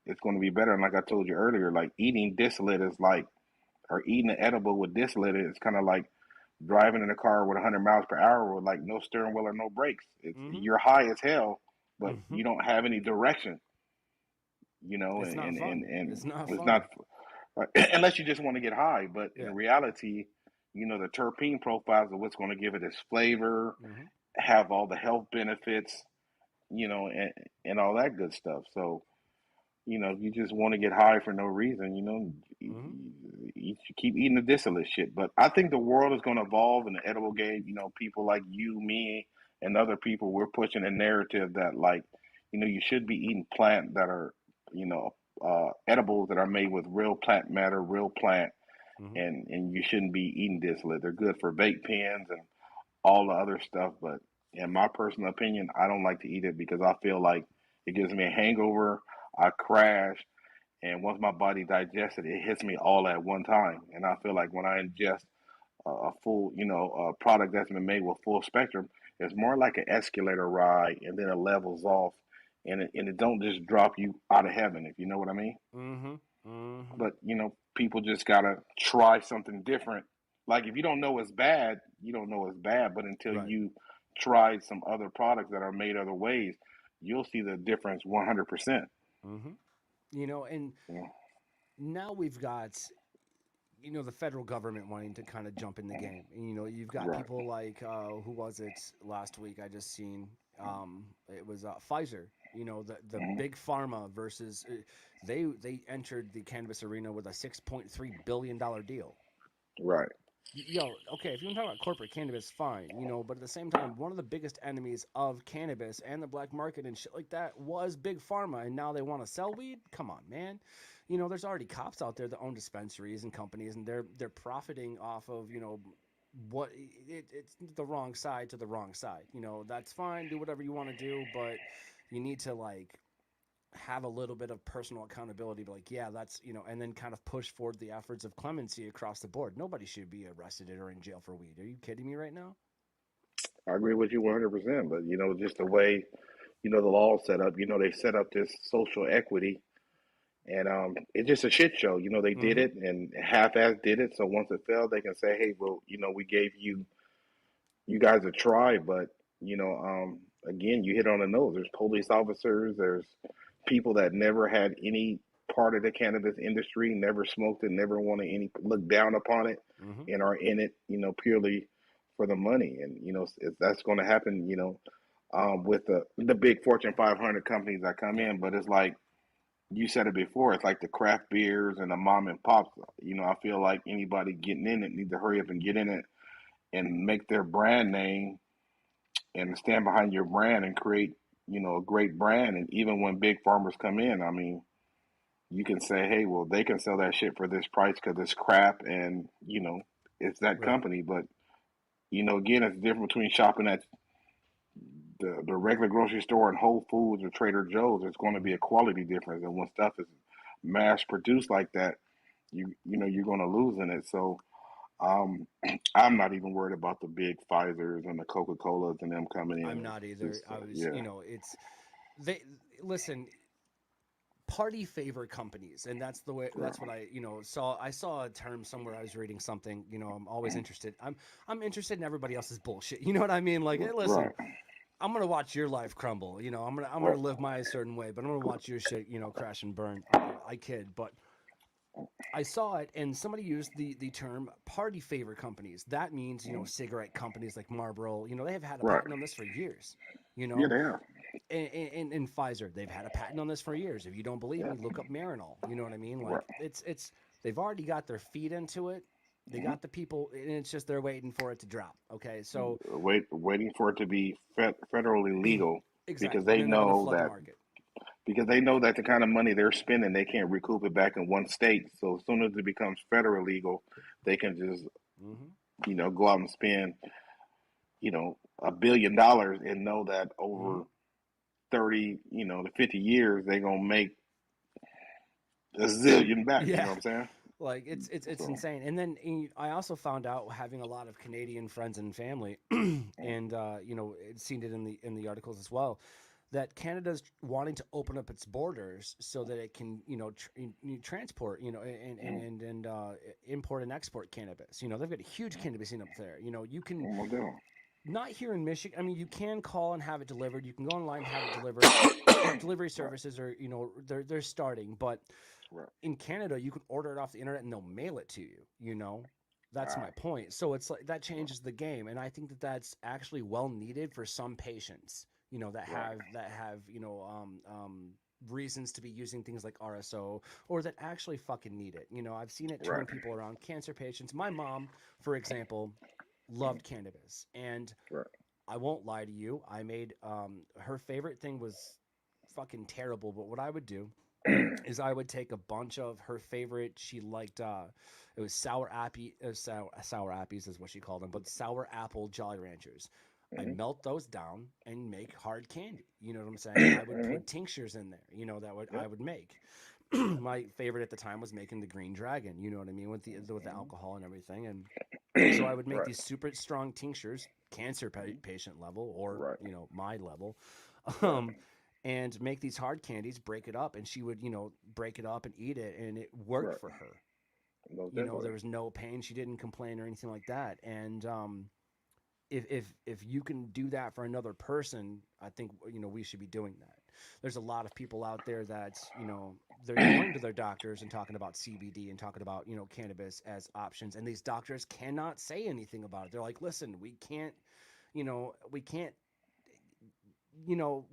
it's going to be better. And like I told you earlier, like eating distillate is like, or eating an edible with distillate is kind of like driving in a car with 100 miles per hour with like no steering wheel or no brakes. Mm-hmm. You're high as hell, but Mm-hmm. you don't have any direction, It's not and fun. It's not it's fun. not unless you just want to get high. But in Yeah. reality, the terpene profiles of what's going to give it its flavor, Mm-hmm. have all the health benefits, and all that good stuff. So, you just want to get high for no reason, Mm-hmm. you keep eating the distillate shit. But I think the world is going to evolve in the edible game. People like you, me, and other people, we're pushing a narrative that, like, you should be eating plant that are, edibles that are made with real plant matter, real plant, Mm-hmm. and you shouldn't be eating distillate. They're good for vape pens and all the other stuff. But in my personal opinion, I don't like to eat it because I feel like it gives me a hangover. I crash, and once my body digests it, it hits me all at one time. And I feel like when I ingest a full, a product that's been made with full spectrum, it's more like an escalator ride, and then it levels off, and it don't just drop you out of heaven, if you know what I mean. Mm-hmm. Mm-hmm. But people just gotta try something different. Like if you don't know it's bad, you don't know it's bad. But until Right. you tried some other products that are made other ways, you'll see the difference 100%. Mm-hmm. And Yeah, now we've got the federal government wanting to kind of jump in the game. And, you've got right. people like, who was it last week? I just seen, it was Pfizer. The Hmm. big pharma versus, they entered the cannabis arena with a $6.3 billion deal. Right. Yo, okay, if you want to talk about corporate cannabis, fine, but at the same time, one of the biggest enemies of cannabis and the black market and shit like that was big pharma, and now they want to sell weed. Come on, man. There's already cops out there that own dispensaries and companies, and they're profiting off of what it's the wrong side to the wrong side. That's fine. Do whatever you want to do, but you need to like have a little bit of personal accountability, but like, yeah, that's, and then kind of push forward the efforts of clemency across the board. Nobody should be arrested or in jail for weed. Are you kidding me right now? I agree with you 100%. But just the way the law set up, they set up this social equity, and it's just a shit show. They did Mm-hmm. it and half-ass did it. So once it failed, they can say, hey, well, we gave you guys a try, but again, you hit on the nose. There's police officers, there's people that never had any part of the cannabis industry, never smoked it, never wanted any look down upon it, Mm-hmm. and are in it, purely for the money. And if that's going to happen, with the big Fortune 500 companies that come Yep. in. But it's like you said it before, it's like the craft beers and the mom and pops. I feel like anybody getting in it needs to hurry up and get in it and make their brand name and stand behind your brand and create, a great brand. And even when big farmers come in, I mean, you can say, hey, well, they can sell that shit for this price because it's crap, and it's that Right. company. But again, it's different between shopping at the regular grocery store and Whole Foods or Trader Joe's. There's going to Mm-hmm. be a quality difference, and when stuff is mass produced like that, you're going to lose in it. So um, I'm not even worried about the big Pfizer's and the Coca Colas and them coming I'm in. not It's either. just I was, yeah. it's they listen. Party favor companies, and that's the way. Right. That's what I, saw. I saw a term somewhere. I was reading something. I'm always interested. I'm interested in everybody else's bullshit. You know what I mean? Like, hey, listen, Right. I'm gonna watch your life crumble. I'm gonna Right. live my a certain way, but I'm gonna watch your shit, crash and burn. I kid, but I saw it, and somebody used the term party favor companies. That means cigarette companies like Marlboro. They have had a Right. patent on this for years. You Yeah, know, they are. and Pfizer, they've had a patent on this for years. If you don't believe Yeah. me, look up Marinol. You know what I mean? Right. Like it's they've already got their feet into it. They Hmm. got the people, and it's just they're waiting for it to drop. Okay, so Waiting for it to be federally legal because exactly, and they then they're gonna know flood the that market. the kind of money they're spending, they can't recoup it back in one state. So as soon as it becomes federal legal, they can just Hmm. go out and spend $1 billion and know that Hmm. over 30 to 50 years they're gonna make a zillion back. You know Yeah, what I'm saying? like it's So insane. And then I also found out, having a lot of Canadian friends and family, and seen it in the articles as well, that Canada's wanting to open up its borders so that it can transport and import and export cannabis. They've got a huge cannabis scene up there. You can, almost done. not here in Michigan. I mean, you can call and have it delivered. You can go online and have it delivered. Delivery Right. services are, they're starting, but Right. in Canada, you can order it off the internet and they'll mail it to you. That's Wow. my point. So it's like that changes the game, and I think that that's actually well needed for some patients. That Right. have reasons to be using things like RSO, or that actually fucking need it. I've seen it turn Right. people around. Cancer patients. My mom, for example, loved cannabis, and Right. I won't lie to you. I made her favorite thing was fucking terrible, but what I would do is I would take a bunch of her favorite. She liked it was sour appies is what she called them, but sour apple Jolly Ranchers. I Hmm. melt those down and make hard candy. You know what I'm saying? I would Hmm. put tinctures in there. That would I Yep. would make. My favorite at the time was making the Green Dragon. You know what I mean, with the Hmm. alcohol and everything. And so I would make Right. these super strong tinctures, cancer Hmm. patient level, or Right. my level, Right. um, and make these hard candies, break it up, and she would break it up and eat it, and it worked Right. for her. Most definitely. There was no pain. She didn't complain or anything like that. And if you can do that for another person, I think we should be doing that. There's a lot of people out there that they're going to their doctors and talking about CBD and talking about cannabis as options, and these doctors cannot say anything about it. They're like, listen, we can't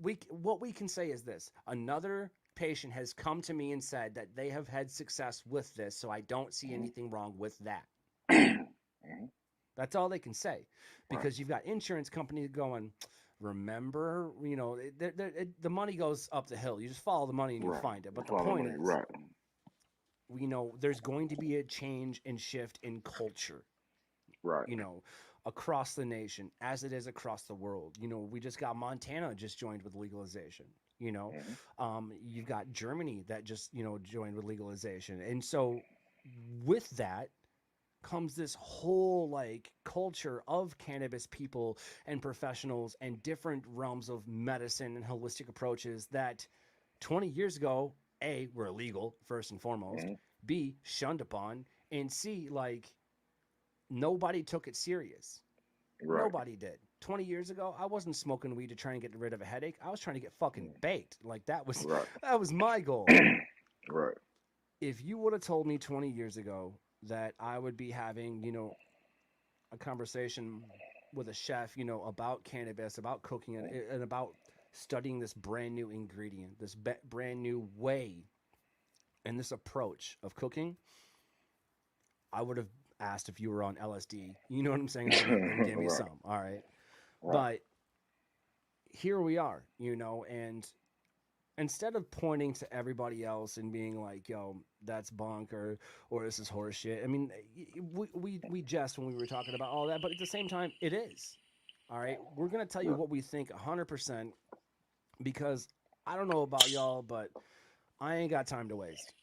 we what we can say is this: another patient has come to me and said that they have had success with this, so I don't see Hmm. anything wrong with that. That's all they can say, Right. because you've got insurance companies going, remember, the money goes up the hill. You just follow the money and you'll Right. find it. But the Follow point me. is, Right. there's going to be a change and shift in culture, Right. you know, across the nation as it is across the world. We just got Montana just joined with legalization. Hmm. You've got Germany that just, joined with legalization. And so with that comes this whole like culture of cannabis people and professionals and different realms of medicine and holistic approaches that 20 years ago, A, were illegal, first and foremost, Hmm. B, shunned upon, and C, like, nobody took it serious. Right. Nobody did. 20 years ago, I wasn't smoking weed to try and get rid of a headache. I was trying to get fucking Mm. baked. Like that was Right. that was my goal. Right. If you would have told me 20 years ago that I would be having, a conversation with a chef, about cannabis, about cooking, and about studying this brand new ingredient, this brand new way and this approach of cooking, I would have asked if you were on LSD. You know what I'm saying? Then give me Right. some. All right. Right. But here we are, and instead of pointing to everybody else and being like, yo, that's bunk, or this is horse shit. I mean, we jest when we were talking about all that, but at the same time, it is. All right. We're going to tell you Right. what we think 100%, because I don't know about y'all, but I ain't got time to waste.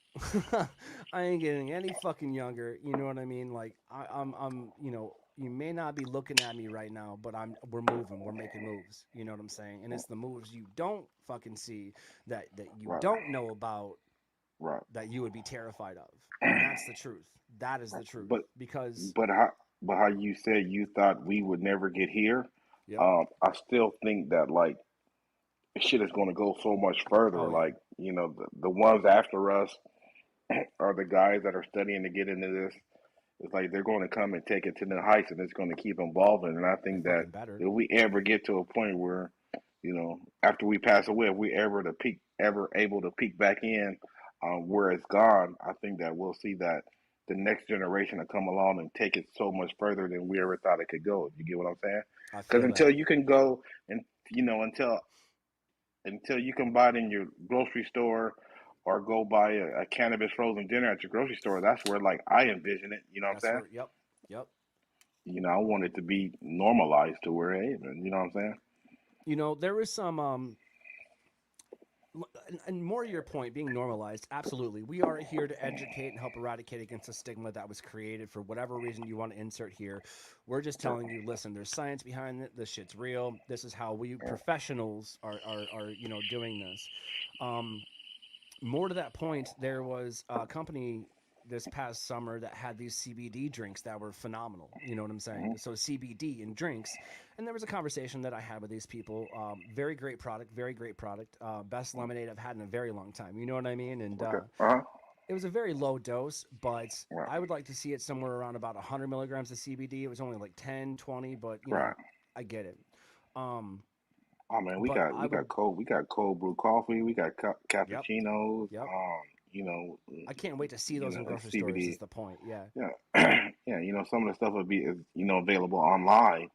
I ain't getting any fucking younger. You know what I mean? Like I'm. You may not be looking at me right now, but We're moving. We're making moves. You know what I'm saying? And it's the moves you don't fucking see, that you Right. don't know about, Right. that you would be terrified of. And that's the truth. That is the truth. But Because but how you said you thought we would never get here? yep. I still think that like shit is going to go so much further. Oh yeah. Like the ones after us are the guys that are studying to get into this. It's like they're going to come and take it to new heights, and it's going to keep evolving. And I It think that fucking better. if we ever get to a point where, after we pass away, if we ever able to peek back in, where it's gone, I think that we'll see that the next generation will come along and take it so much further than we ever thought it could go. You get what I'm saying? I Because feel until that. you can go and until you can buy it in your grocery store or go buy a cannabis frozen dinner at your grocery store, that's where like I envision it. You know what I'm That's saying? where. Yep. Yep. I want it to be normalized to where, hey, you know what I'm saying? There was some and more to your point, being normalized, absolutely. We are here to educate and help eradicate against the stigma that was created for whatever reason you want to insert here. We're just Yeah, telling you, listen, there's science behind it. This shit's real. This is how we yeah, professionals are doing this. Um, More to that point, there was a company this past summer that had these CBD drinks that were phenomenal. You know what I'm saying? hmm, So CBD in drinks, and there was a conversation that I had with these people. Very great product, very great product. Best lemonade I've had in a very long time. You know what I mean? And okay, uh huh, it was a very low dose, but right, I would like to see it somewhere around about 100 milligrams of CBD. It was only like 10, 20, but right. I get it. Um, Oh man, we but got I we would, got cold brew coffee, we got yep, cappuccinos, yep. you know, I can't wait to see those in grocery stores. CBD. Is the point? Yeah. Yeah, yeah. Some of the stuff will be available online.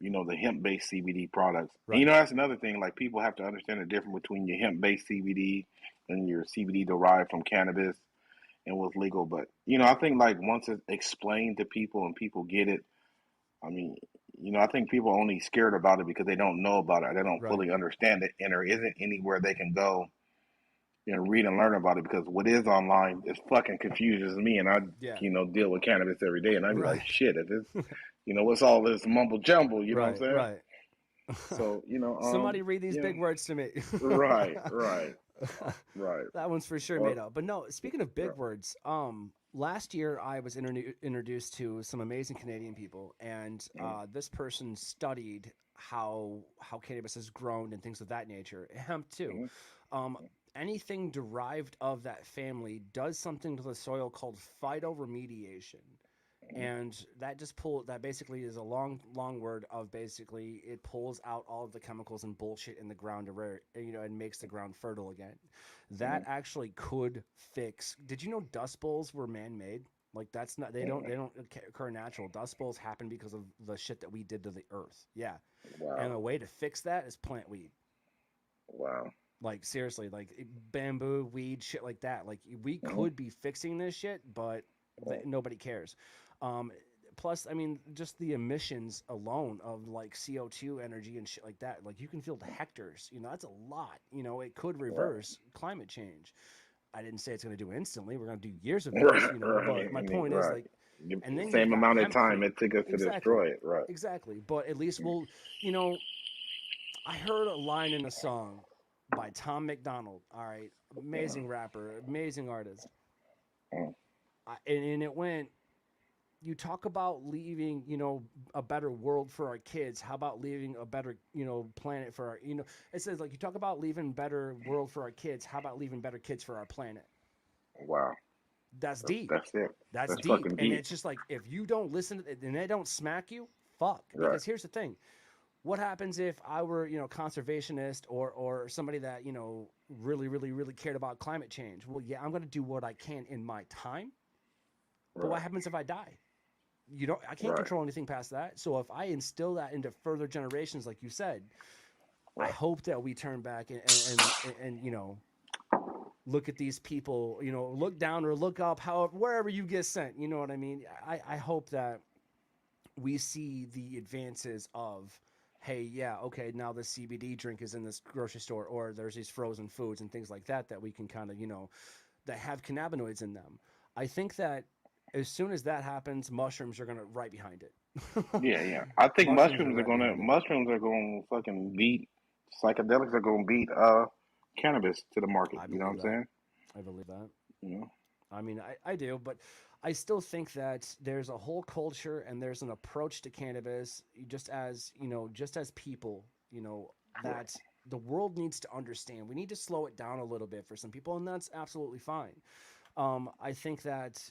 The hemp based CBD products. And Right. that's another thing. Like people have to understand the difference between your hemp based CBD and your CBD derived from cannabis and what's legal. But I think like once it's explained to people and people get it, I mean, I think people are only scared about it because they don't know about it. They don't Right. fully understand it, and there isn't anywhere they can go read and learn about it because what is online is fucking confuses me, and I Yeah. deal with cannabis every day, and I'd be like, Right. shit, if it's what's all this mumble jumble? You know what I'm Right. saying? Right. So Somebody read these yeah, big words to me. right, right, right, That one's for sure or made up. But no, speaking of big right, words, last year I was introduced to some amazing Canadian people, and mm, this person studied how cannabis has grown and things of that nature. Hemp too. mm, Um, Anything derived of that family does something to the soil called phytoremediation. mm, And that basically is a long word of basically it pulls out all of the chemicals and bullshit in the ground and makes the ground fertile again. That mm. actually could fix. Did you know dust bowls were man-made? Like that's not they don't occur natural. Dust bowls happen because of the shit that we did to the earth. Yeah. And Wow. a way to fix that is plant weed. Wow. Like seriously, like bamboo, weed, shit like that. Like we Hmm. could be fixing this shit, but nobody cares. Um, Plus, I mean, just the emissions alone of like CO2 energy and shit like that. Like you can feel the hectares. That's a lot. It could Right. reverse climate change. I didn't say it's going to do it instantly. We're going to do years of this. Right. But Right. my I mean, point is right. like, The and then you've same got amount of time hempcrete. it took us to Exactly. destroy it. Right. Exactly. But at least we'll, you know, I heard a line in a song by Tom McDonald. All right, Mm, amazing rapper, amazing artist. mm. And it went. You talk about leaving, a better world for our kids. How about leaving a better, planet for our. It says like you talk about leaving better world for our kids. How about leaving better kids for our planet? Wow. That's deep. That's it. That's That's deep. fucking And deep. it's just like if you don't listen to it and they don't smack you, fuck. Right. Because here's the thing: what happens if I were, conservationist or somebody that, really, really, really cared about climate change? Well, yeah, I'm going to do what I can in my time. But what Right. happens if I die? I can't Right. control anything past that. So if I instill that into further generations, like you said, I Right. hope that we turn back and look at these people, look down or look up, however, wherever you get sent. You know what I mean? I hope that we see the advances of, hey, yeah, okay, now the CBD drink is in this grocery store, or there's these frozen foods and things like that we can kind of, that have cannabinoids in them. I think that as soon as that happens, mushrooms are gonna right behind it. Yeah. Yeah. I think Mushrooms are right behind it. mushrooms are gonna fucking beat psychedelics are gonna beat cannabis to the market. I You know what believe I'm that. saying? I believe that. You know. I mean, I do, but I still think that there's a whole culture and there's an approach to cannabis, just as people, Right. that the world needs to understand. We need to slow it down a little bit for some people, and that's absolutely fine. I think that,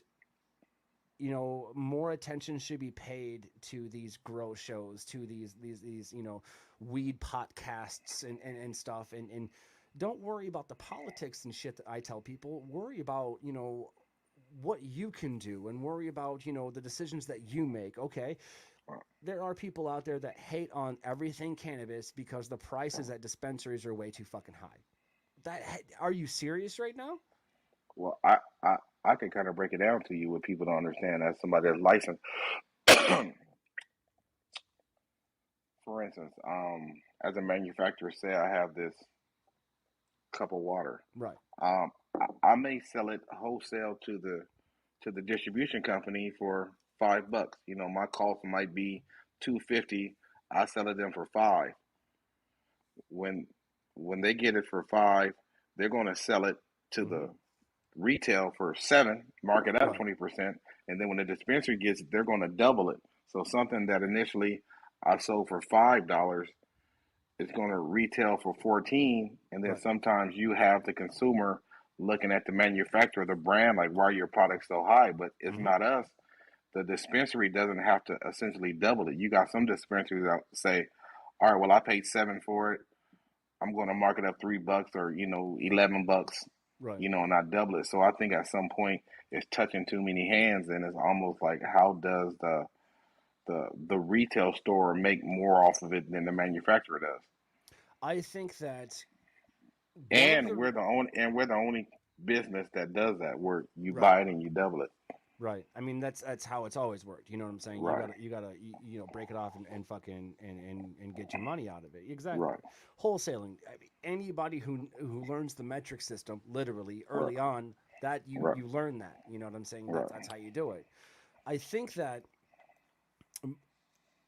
more attention should be paid to these grow shows, to these, weed podcasts and stuff, and don't worry about the politics and shit that I tell people. Worry about, what you can do and worry about, the decisions that you make. Okay. Right. There are people out there that hate on everything cannabis because the prices at dispensaries are way too fucking high. That Are you serious right now? Well, I can kind of break it down to you what people don't understand as somebody that's licensed. For instance, as a manufacturer, say I have this cup of water. Right. I may sell it wholesale to the distribution company for $5. You know, my cost might be 250. I sell it them for five. When they get it for five, they're going to sell it to Hmm. the retail for seven, mark it up Right. 20%, and then when the dispensary gets it, they're going to double it. So something that initially I sold for $5 is going to retail for 14, and then Right. sometimes you have the consumer looking at the manufacturer, the brand, like why are your products so high? But it's Hmm. not us. The dispensary doesn't have to essentially double it. You got some dispensaries that say, all right, well I paid seven for it. I'm going to mark it up $3 or $11, Right. and not double it. So I think at some point it's touching too many hands, and it's almost like how does the retail store make more off of it than the manufacturer does? I think that one of And the we're the only business that does that, where you right. buy it and you double it. Right. I mean, that's how it's always worked. You know what I'm saying? Right, You gotta break it off and fucking and get your money out of it. Exactly. right, Wholesaling. I mean, anybody who learns the metric system literally right, early on, that right, you learn that. You know what I'm saying? right, That's how you do it. I think that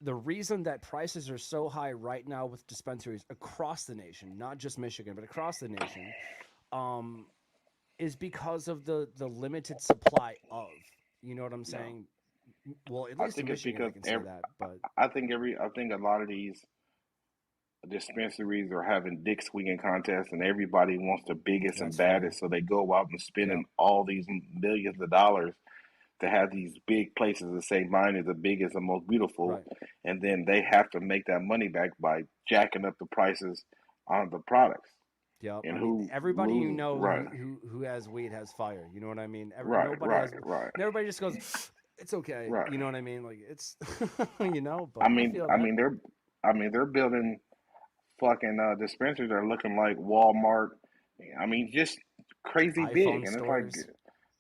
the reason that prices are so high right now with dispensaries across the nation, not just Michigan, but across the nation, um, is because of the limited supply of. You know what I'm no. saying? Well, at I least in think it's Michigan, I because can say that. But I think a lot of these dispensaries are having dick swinging contests, and everybody wants the biggest and that's fair. baddest, so they go out and Yeah. spending all these millions of dollars to have these big places that say mine is the biggest and most beautiful, Right. and then they have to make that money back by jacking up the prices on the products. Yep. and I mean, who everybody you loses. know Right, who has weed has fire. You know what I mean? right, Nobody right, has, right, and everybody just goes, it's okay. right. You know what I mean? Like it's, you know. I But I mean, feel I that. mean they're, I mean they're building fucking dispensaries that are looking like Walmart. I mean, just crazy big, iPhone and it's like, stores.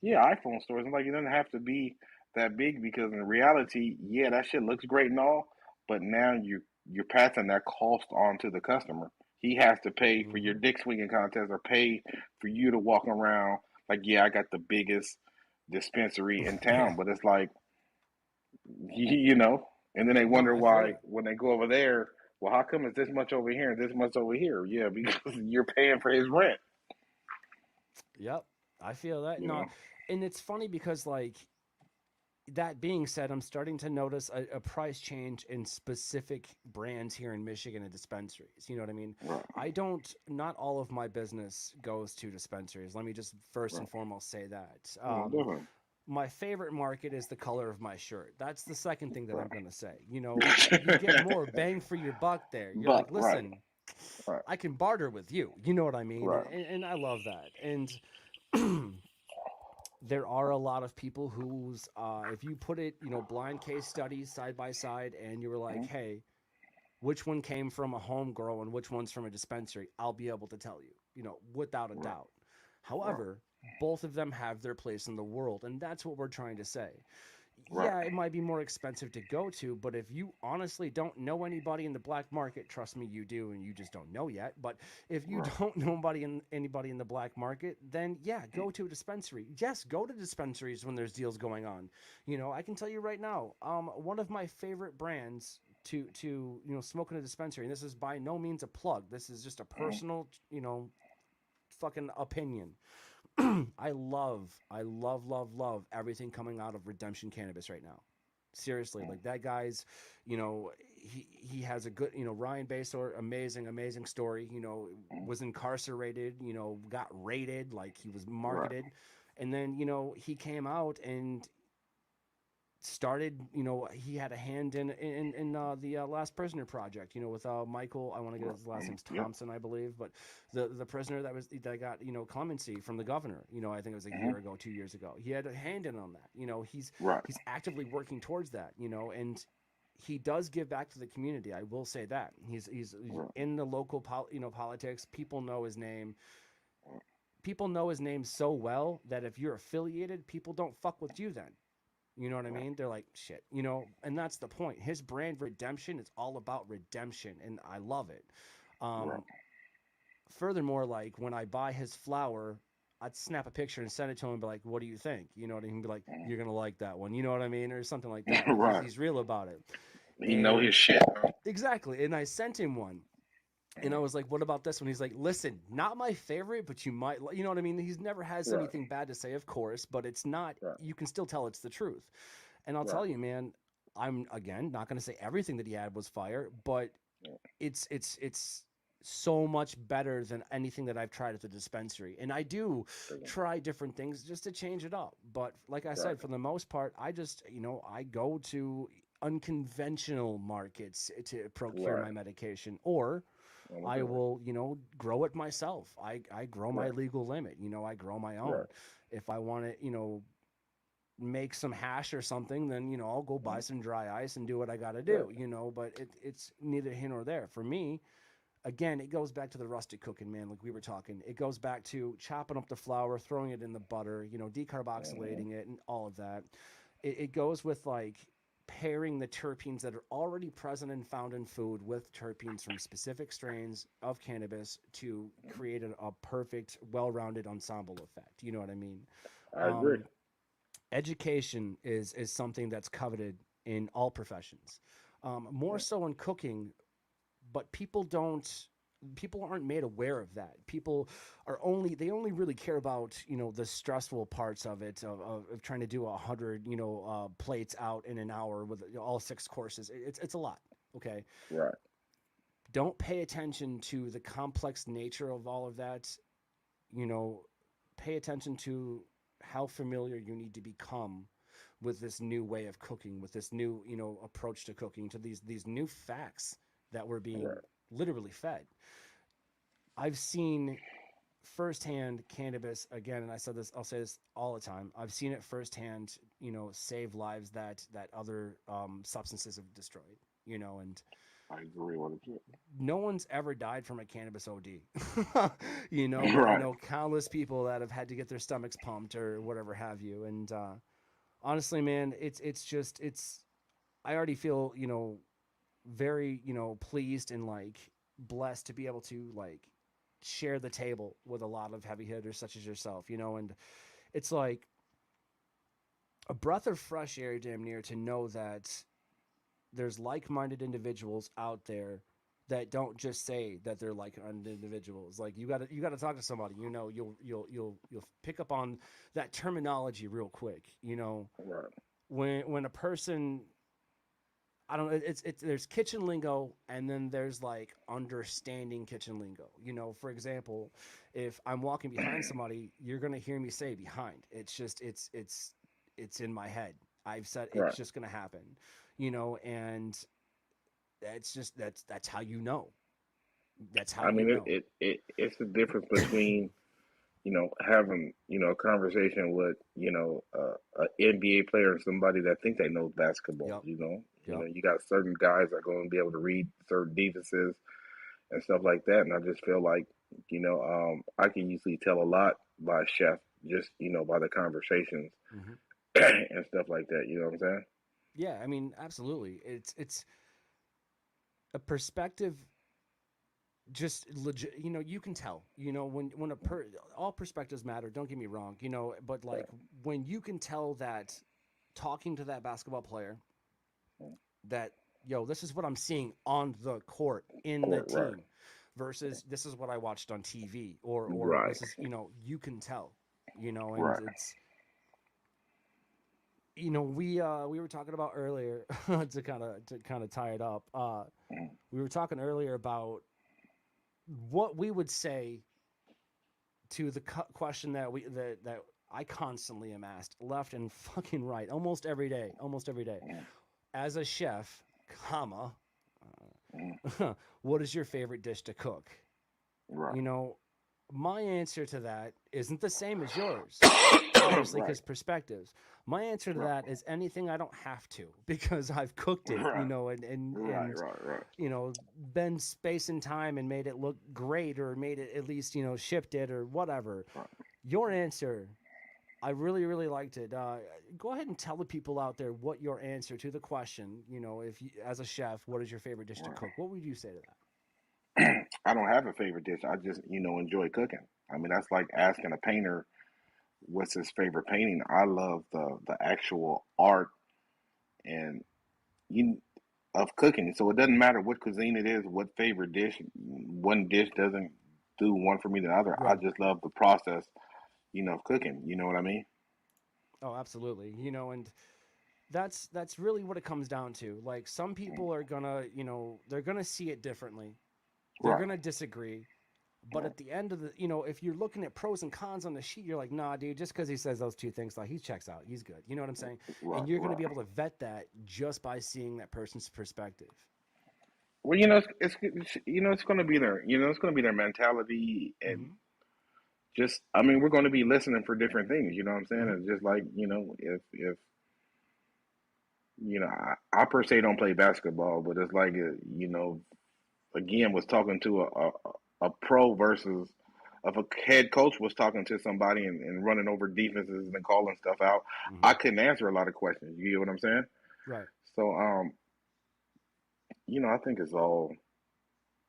yeah, iPhone stores. And like, it doesn't have to be that big because in reality, yeah, that shit looks great and all, but now you're passing that cost on to the customer. He has to pay for your Hmm. dick swinging contest or pay for you to walk around like, yeah, I got the biggest dispensary in Yeah. town, but it's like, you know, and then they No, wonder I feel why that. when they go over there. Well, how come it's this much over here and this much over here? Yeah, because you're paying for his rent. Yep. I feel that. You No, know, and it's funny because like that being said, I'm starting to notice a price change in specific brands here in Michigan and dispensaries. You know what I mean? right, Not all of my business goes to dispensaries. Let me just first and right. foremost say that. No, definitely. My favorite market is the color of my shirt. That's the second thing that I'm Right. going to say. You know, you get more bang for your buck there. You're But like, right, listen, right, I can barter with you. You know what I mean? right. And I love that. And there are a lot of people who's if you put it, blind case studies side by side, and you were like, Mhm. hey, which one came from a home grow and which one's from a dispensary, I'll be able to tell you, without a Right, doubt. right, However, both of them have their place in the world, and that's what we're trying to say. right, Yeah, it might be more expensive to go to, but if you honestly don't know anybody in the black market, trust me, you do, and you just don't know yet. But if you right, don't know anybody in the black market, then yeah, go to a dispensary. Yes, go to dispensaries when there's deals going on. I can tell you right now, one of my favorite brands to smoke in a dispensary, and this is by no means a plug. This is just a mhm, personal, fucking opinion. I love everything coming out of Redemption Cannabis right now. Seriously, mhm, like that guy's, he has a good, Ryan Basor, amazing story. mhm. Was incarcerated, got raided, like he was Right, marketed, and then he came out and started, he had a hand in the Last Prisoner project, with Michael. I want to get right. his last name's Yep. Thompson, I believe, but the prisoner that got clemency from the governor. I think it was a Mhm. year ago, 2 years ago. He had a hand in on that. Right, He's actively working towards that. And he does give back to the community. I will say that he's right, in the local politics. People know his name so well that if you're affiliated, people don't fuck with you then. You know what I right, mean? They're like, shit, and that's the point. His brand redemption is all about redemption, and I love it. right, Um, Furthermore, like when I buy his flower, I'd snap a picture and send it to him and be like, what do you think? You know what I mean? Be like, you're gonna like that one, you know what I mean? Or something like that. Like he's right. he's real about it. He know And his shit. exactly. And I sent him one. And I Mhm. was like, what about this one? He's like, listen, not my favorite, but you might, you know what I mean? He's never has Right, anything bad to say, of course, but it's not, right, you can still tell it's the truth. And I'll right, tell you, man, I'm again not going to say everything that he had was fire, but yeah, it's so much better than anything that I've tried at the dispensary. And I do definitely. try different things just to change it up. But like I Right, said, for the most part, I just, I go to unconventional markets to procure right. my medication, or No, I definitely. will, grow it myself. I grow my Right, legal limit. I grow my right. own. If I want to, make some hash or something, then I'll go buy Mhm. some dry ice and do what I got to Right, do. But it's neither here nor there. For me, again, it goes back to the rustic cooking, man. Like we were talking, it goes back to chopping up the flour, throwing it in the butter, mhm. decarboxylating it, and all of that. It goes with like pairing the terpenes that are already present and found in food with terpenes from specific strains of cannabis to create a perfect, well-rounded ensemble effect. You know what I mean? I agree. Um, Education is something that's coveted in all professions, more Yeah, so in cooking, but people aren't made aware of that. People they only really care about the stressful parts of it, of trying to do 100 plates out in an hour with all 6 courses. It's a lot. Okay, right, don't pay attention to the complex nature of all of that. you know Pay attention to how familiar you need to become with this new way of cooking, with this new approach to cooking, to these new facts that we're being right. literally fed. I've seen firsthand cannabis again, and I'll say this all the time. I've seen it firsthand, save lives that other substances have destroyed, and I agree with it. no one's ever died from a cannabis OD, but I Right. know countless people that have had to get their stomachs pumped or whatever have you. And honestly, man, it's I already feel, very, pleased and like blessed to be able to like share the table with a lot of heavy hitters such as yourself, and it's like a breath of fresh air damn near to know that there's like-minded individuals out there that don't just say that they're like-minded individuals. Like you got to talk to somebody, you'll pick up on that terminology real quick, Right. when a person, I don't know. It's there's kitchen lingo, and then there's like understanding kitchen lingo. For example, if I'm walking behind somebody, you're gonna hear me say behind. It's just it's in my head. I've said it's Right. just gonna happen, and that's just that's how you know. That's how I you mean, know. it's the difference between having a conversation with a NBA player and somebody that think they know basketball. Yep. Yep. You got certain guys that are going to be able to read certain defenses and stuff like that, and I just feel like I can usually tell a lot by chef just by the conversations Hmm. and stuff like that. You know what I'm saying? Yeah. I mean, absolutely. It's a perspective, just legit, you can tell, when all perspectives matter, don't get me wrong, but like when you can tell that talking to that basketball player that, yo, this is what I'm seeing on the court in the Court, right, team versus this is what I watched on TV, or right, this is, you can tell, and right. it's, we were talking about earlier to kind of tie it up, we were talking earlier about what we would say to the question that I constantly am asked left and fucking right almost every day as a chef, comma, what is your favorite dish to cook? Right. You know, my answer to that isn't the same as yours, obviously, Right. because perspectives. My answer to Right. that is anything I don't have to because I've cooked it, Right. Right. and Right. Right. been space and time and made it look great or made it at least, shipped it or whatever. Right. Your answer, I really, really liked it. Go ahead and tell the people out there what your answer to the question, if you, as a chef, what is your favorite dish to cook? What would you say to that? I don't have a favorite dish. I just, enjoy cooking. I mean, that's like asking a painter what's his favorite painting. I love the actual art and you of cooking. So it doesn't matter what cuisine it is, what favorite dish. One dish doesn't do one for me than the other. I Right. just love the process, of cooking. You know what I mean? Oh, absolutely. And that's really what it comes down to. Like some people are gonna, they're gonna see it differently. They're Right. gonna disagree. But Right. at the end of the, if you're looking at pros and cons on the sheet, you're like, nah, dude, just because he says those two things, like he checks out, he's good. You know what I'm saying? Right. And you're gonna Right. be able to vet that just by seeing that person's perspective. Well, it's going to be their, it's going to be their mentality and Hmm. just, I mean, we're going to be listening for different things. You know what I'm saying? Hmm. It's just like, if I per se don't play basketball, but it's like, again, was talking to a pro versus if a head coach was talking to somebody and running over defenses and calling stuff out, Hmm. I couldn't answer a lot of questions. You get what I'm saying? Right. So, I think it's all,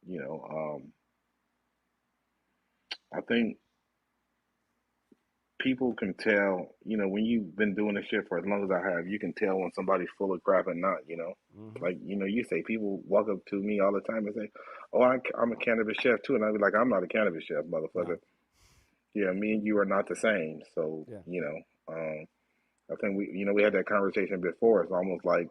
you know, I think people can tell, when you've been doing this shit for as long as I have, you can tell when somebody's full of crap and not. Hmm. Like, you say people walk up to me all the time and say, "Oh, I'm a cannabis chef too," and I be like, "I'm not a cannabis chef, motherfucker. No. Yeah, me and you are not the same." So, Yeah. I think we had that conversation before. It's almost like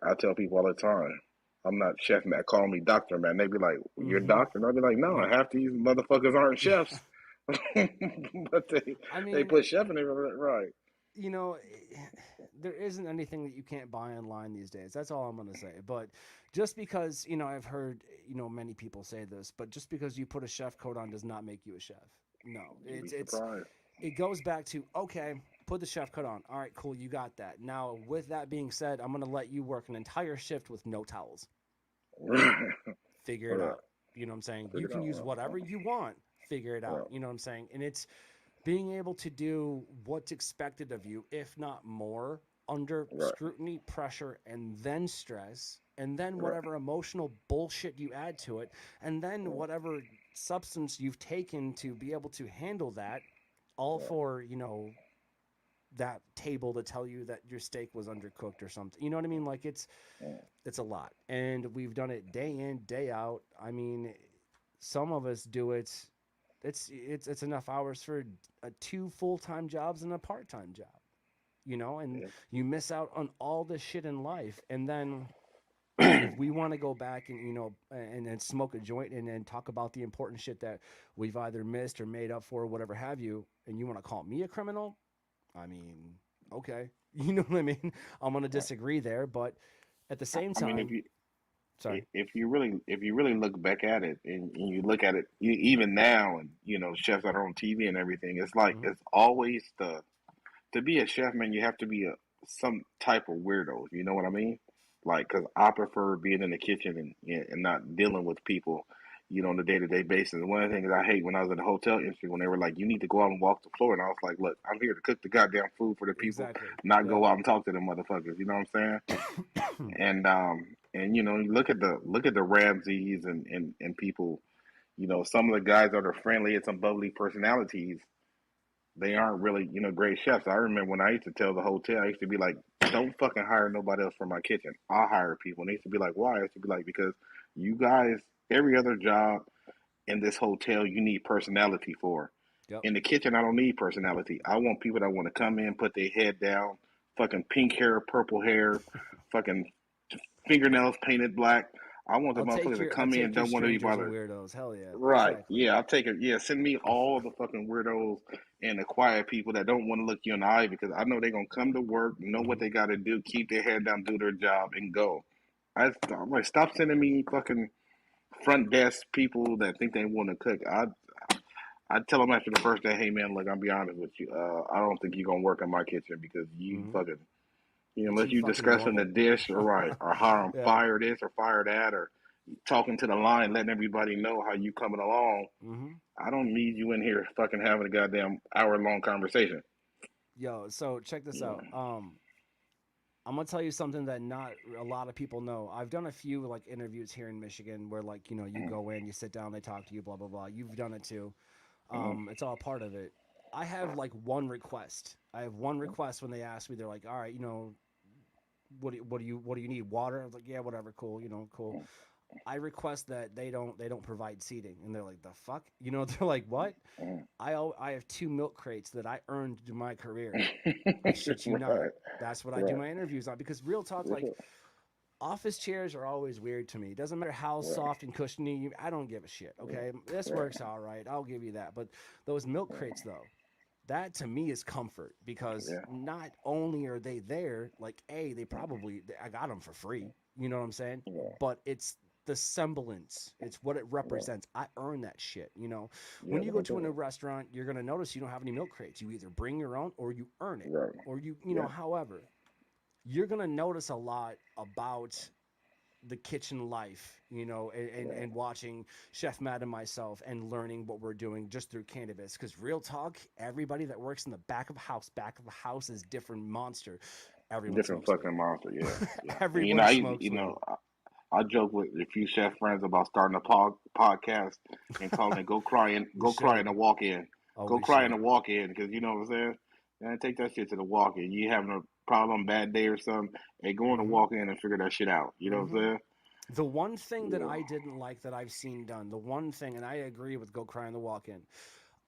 I tell people all the time, "I'm not chef, man. Call me doctor, man." They be like, "You're a Hmm. doctor?" And I be like, "No, Yeah. half these motherfuckers aren't Yeah. chefs." But they I they mean, put chef in there, right? you know, there isn't anything that you can't buy online these days. That's all I'm gonna say. But just because I've heard many people say this, but just because you put a chef coat on does not make you a chef. No, You'd be it's surprised. it goes back to, okay, put the chef coat on. All right, cool, you got that. Now, with that being said, I'm gonna let you work an entire shift with no towels. Figure it Right. out. You know what I'm saying? You Figure it can out. use whatever you want. Figure it out. Right. You know what I'm saying? And it's being able to do what's expected of you, if not more, under Right. scrutiny, pressure, and then stress, and then Right. whatever emotional bullshit you add to it, and then Right. whatever substance you've taken to be able to handle that, all Right. for, that table to tell you that your steak was undercooked or something. You know what I mean? Like Right. it's a lot. And we've done it day in, day out. I mean, some of us do it. It's enough hours for two full-time jobs and a part-time job, and Yeah. you miss out on all this shit in life. And then if we want to go back and and smoke a joint and talk about the important shit that we've either missed or made up for or whatever have you, and you want to call me a criminal, I mean, okay. You know what I mean? I'm going to Right. disagree there, but at the same I mean, time, sorry. if you really look back at it and you look at it even now, and chefs that are on TV and everything, it's like Hmm. it's always the to be a chef, man. You have to be a some type of weirdo. You know what I mean? Like, cause I prefer being in the kitchen and not dealing with people, on a day to day basis. And one of the things I hate when I was in the hotel industry, when they were like, "You need to go out and walk the floor," and I was like, "Look, I'm here to cook the goddamn food for the people, Exactly. not Yep. go out and talk to them motherfuckers." You know what I'm saying? And look at the Ramses and people. Some of the guys that are friendly and some bubbly personalities, they aren't really, great chefs. I remember when I used to tell the hotel, I used to be like, don't fucking hire nobody else for my kitchen. I'll hire people. And they used to be like, why? I used to be like, because you guys, every other job in this hotel, you need personality for. Yep. In the kitchen, I don't need personality. I want people that want to come in, put their head down, fucking pink hair, purple hair, fucking fingernails painted black. I want the motherfuckers to I'll come in, take your don't want to be strangers and bothered. weirdos. Hell yeah. Right. Exactly. Yeah, I'll take it. Yeah, send me all the fucking weirdos and the quiet people that don't want to look you in the eye, because I know they're gonna come to work, know what Hmm. they gotta do, keep their head down, do their job, and go. I'm like, stop sending me fucking front desk people that think they want to cook. I tell them after the first day, hey man, look, I'll be honest with you. I don't think you're gonna work in my kitchen because you Hmm. fucking, You're unless too you fucking discussing the normal. dish or right, or how I'm Yeah. fire this or fire that, or talking to the line, letting everybody know how you coming along. Hmm. I don't need you in here fucking having a goddamn hour long conversation. Yo, so check this Yeah. out. I'm gonna tell you something that not a lot of people know. I've done a few like interviews here in Michigan where like you go in, you sit down, they talk to you, blah blah blah. You've done it too. It's all part of it. I have like one request. I have one request when they ask me. They're like, "All right, what do you need? Water?" I was like, "Yeah, whatever, cool, cool." I request that they don't provide seating, and they're like, "The fuck?" They're like, "What?" I have two milk crates that I earned through my career. I shit you not. Right, That's what I do right, my interviews on, because real talk, like office chairs are always weird to me. It doesn't matter how right, soft and cushiony I don't give a shit. Okay, this right, works all right. I'll give you that. But those milk crates though, that to me is comfort, because yeah, not only are they there, like they probably I got them for free. You know what I'm saying? right, But it's the semblance. It's what it right, represents. I earn that shit. yeah, When you what go I'm to a saying. new restaurant, you're gonna notice you don't have any milk crates. You either bring your own or you earn it, Right, or yeah, however, you're gonna notice a lot about the kitchen life, right, and watching Chef Matt and myself and learning what we're doing just through cannabis. Because real talk, everybody that works in the back of a house is different monster. Everyone different smokes weed. fucking monster. Yeah, yeah. And Everyone you smokes weed. know, I joke with a few chef friends about starting a podcast and calling it We go cry in should. the walk in," Oh, go we cry in should. the walk in, because you know what I'm saying. Man, take that shit to the walk in. You having a problem, bad day or something? Hey, go in the Hmm. walk in and figure that shit out. You know what Hmm. I'm saying? The one thing that Yeah. I didn't like that I've seen done, the one thing, and I agree with go cry in the walk in.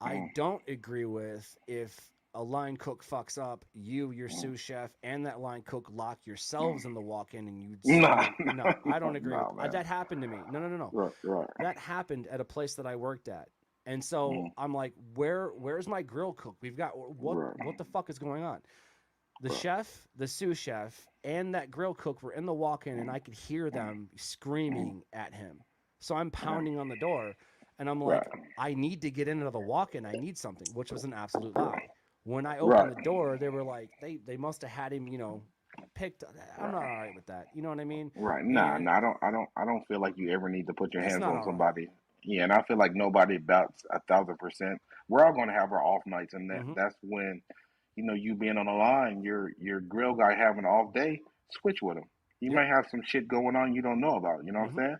I Mm, don't agree with if a line cook fucks up, you, your mm, sous chef, and that line cook lock mm. yourselves in the walk-in and you Nah, silent. No, I don't agree with nah, man. that. Happened to me. No, no, no, no. Right, right. That happened at a place that I worked at, and so Mm, I'm like, where's my grill cook? We've got what right. what the fuck is going on? The chef, the sous chef, and that grill cook were in the walk-in, and I could hear them screaming at him. So I'm pounding on the door, and I'm Right. like, I need to get into the walk-in. I need something, which was an absolute lie. When I opened Right. the door, they were like, they must have had him, picked. I'm not all right with that. You know what I mean? Right. Nah, And nah, I don't feel like you ever need to put your it's hands not on all right. somebody. Yeah, and I feel like nobody bouts 1,000%. We're all gonna have our off nights, and Mm-hmm. that's when, you being on the line, your grill guy having an off day, switch with him. He Yep. might have some shit going on you don't know about. You know what I'm Mm-hmm. saying?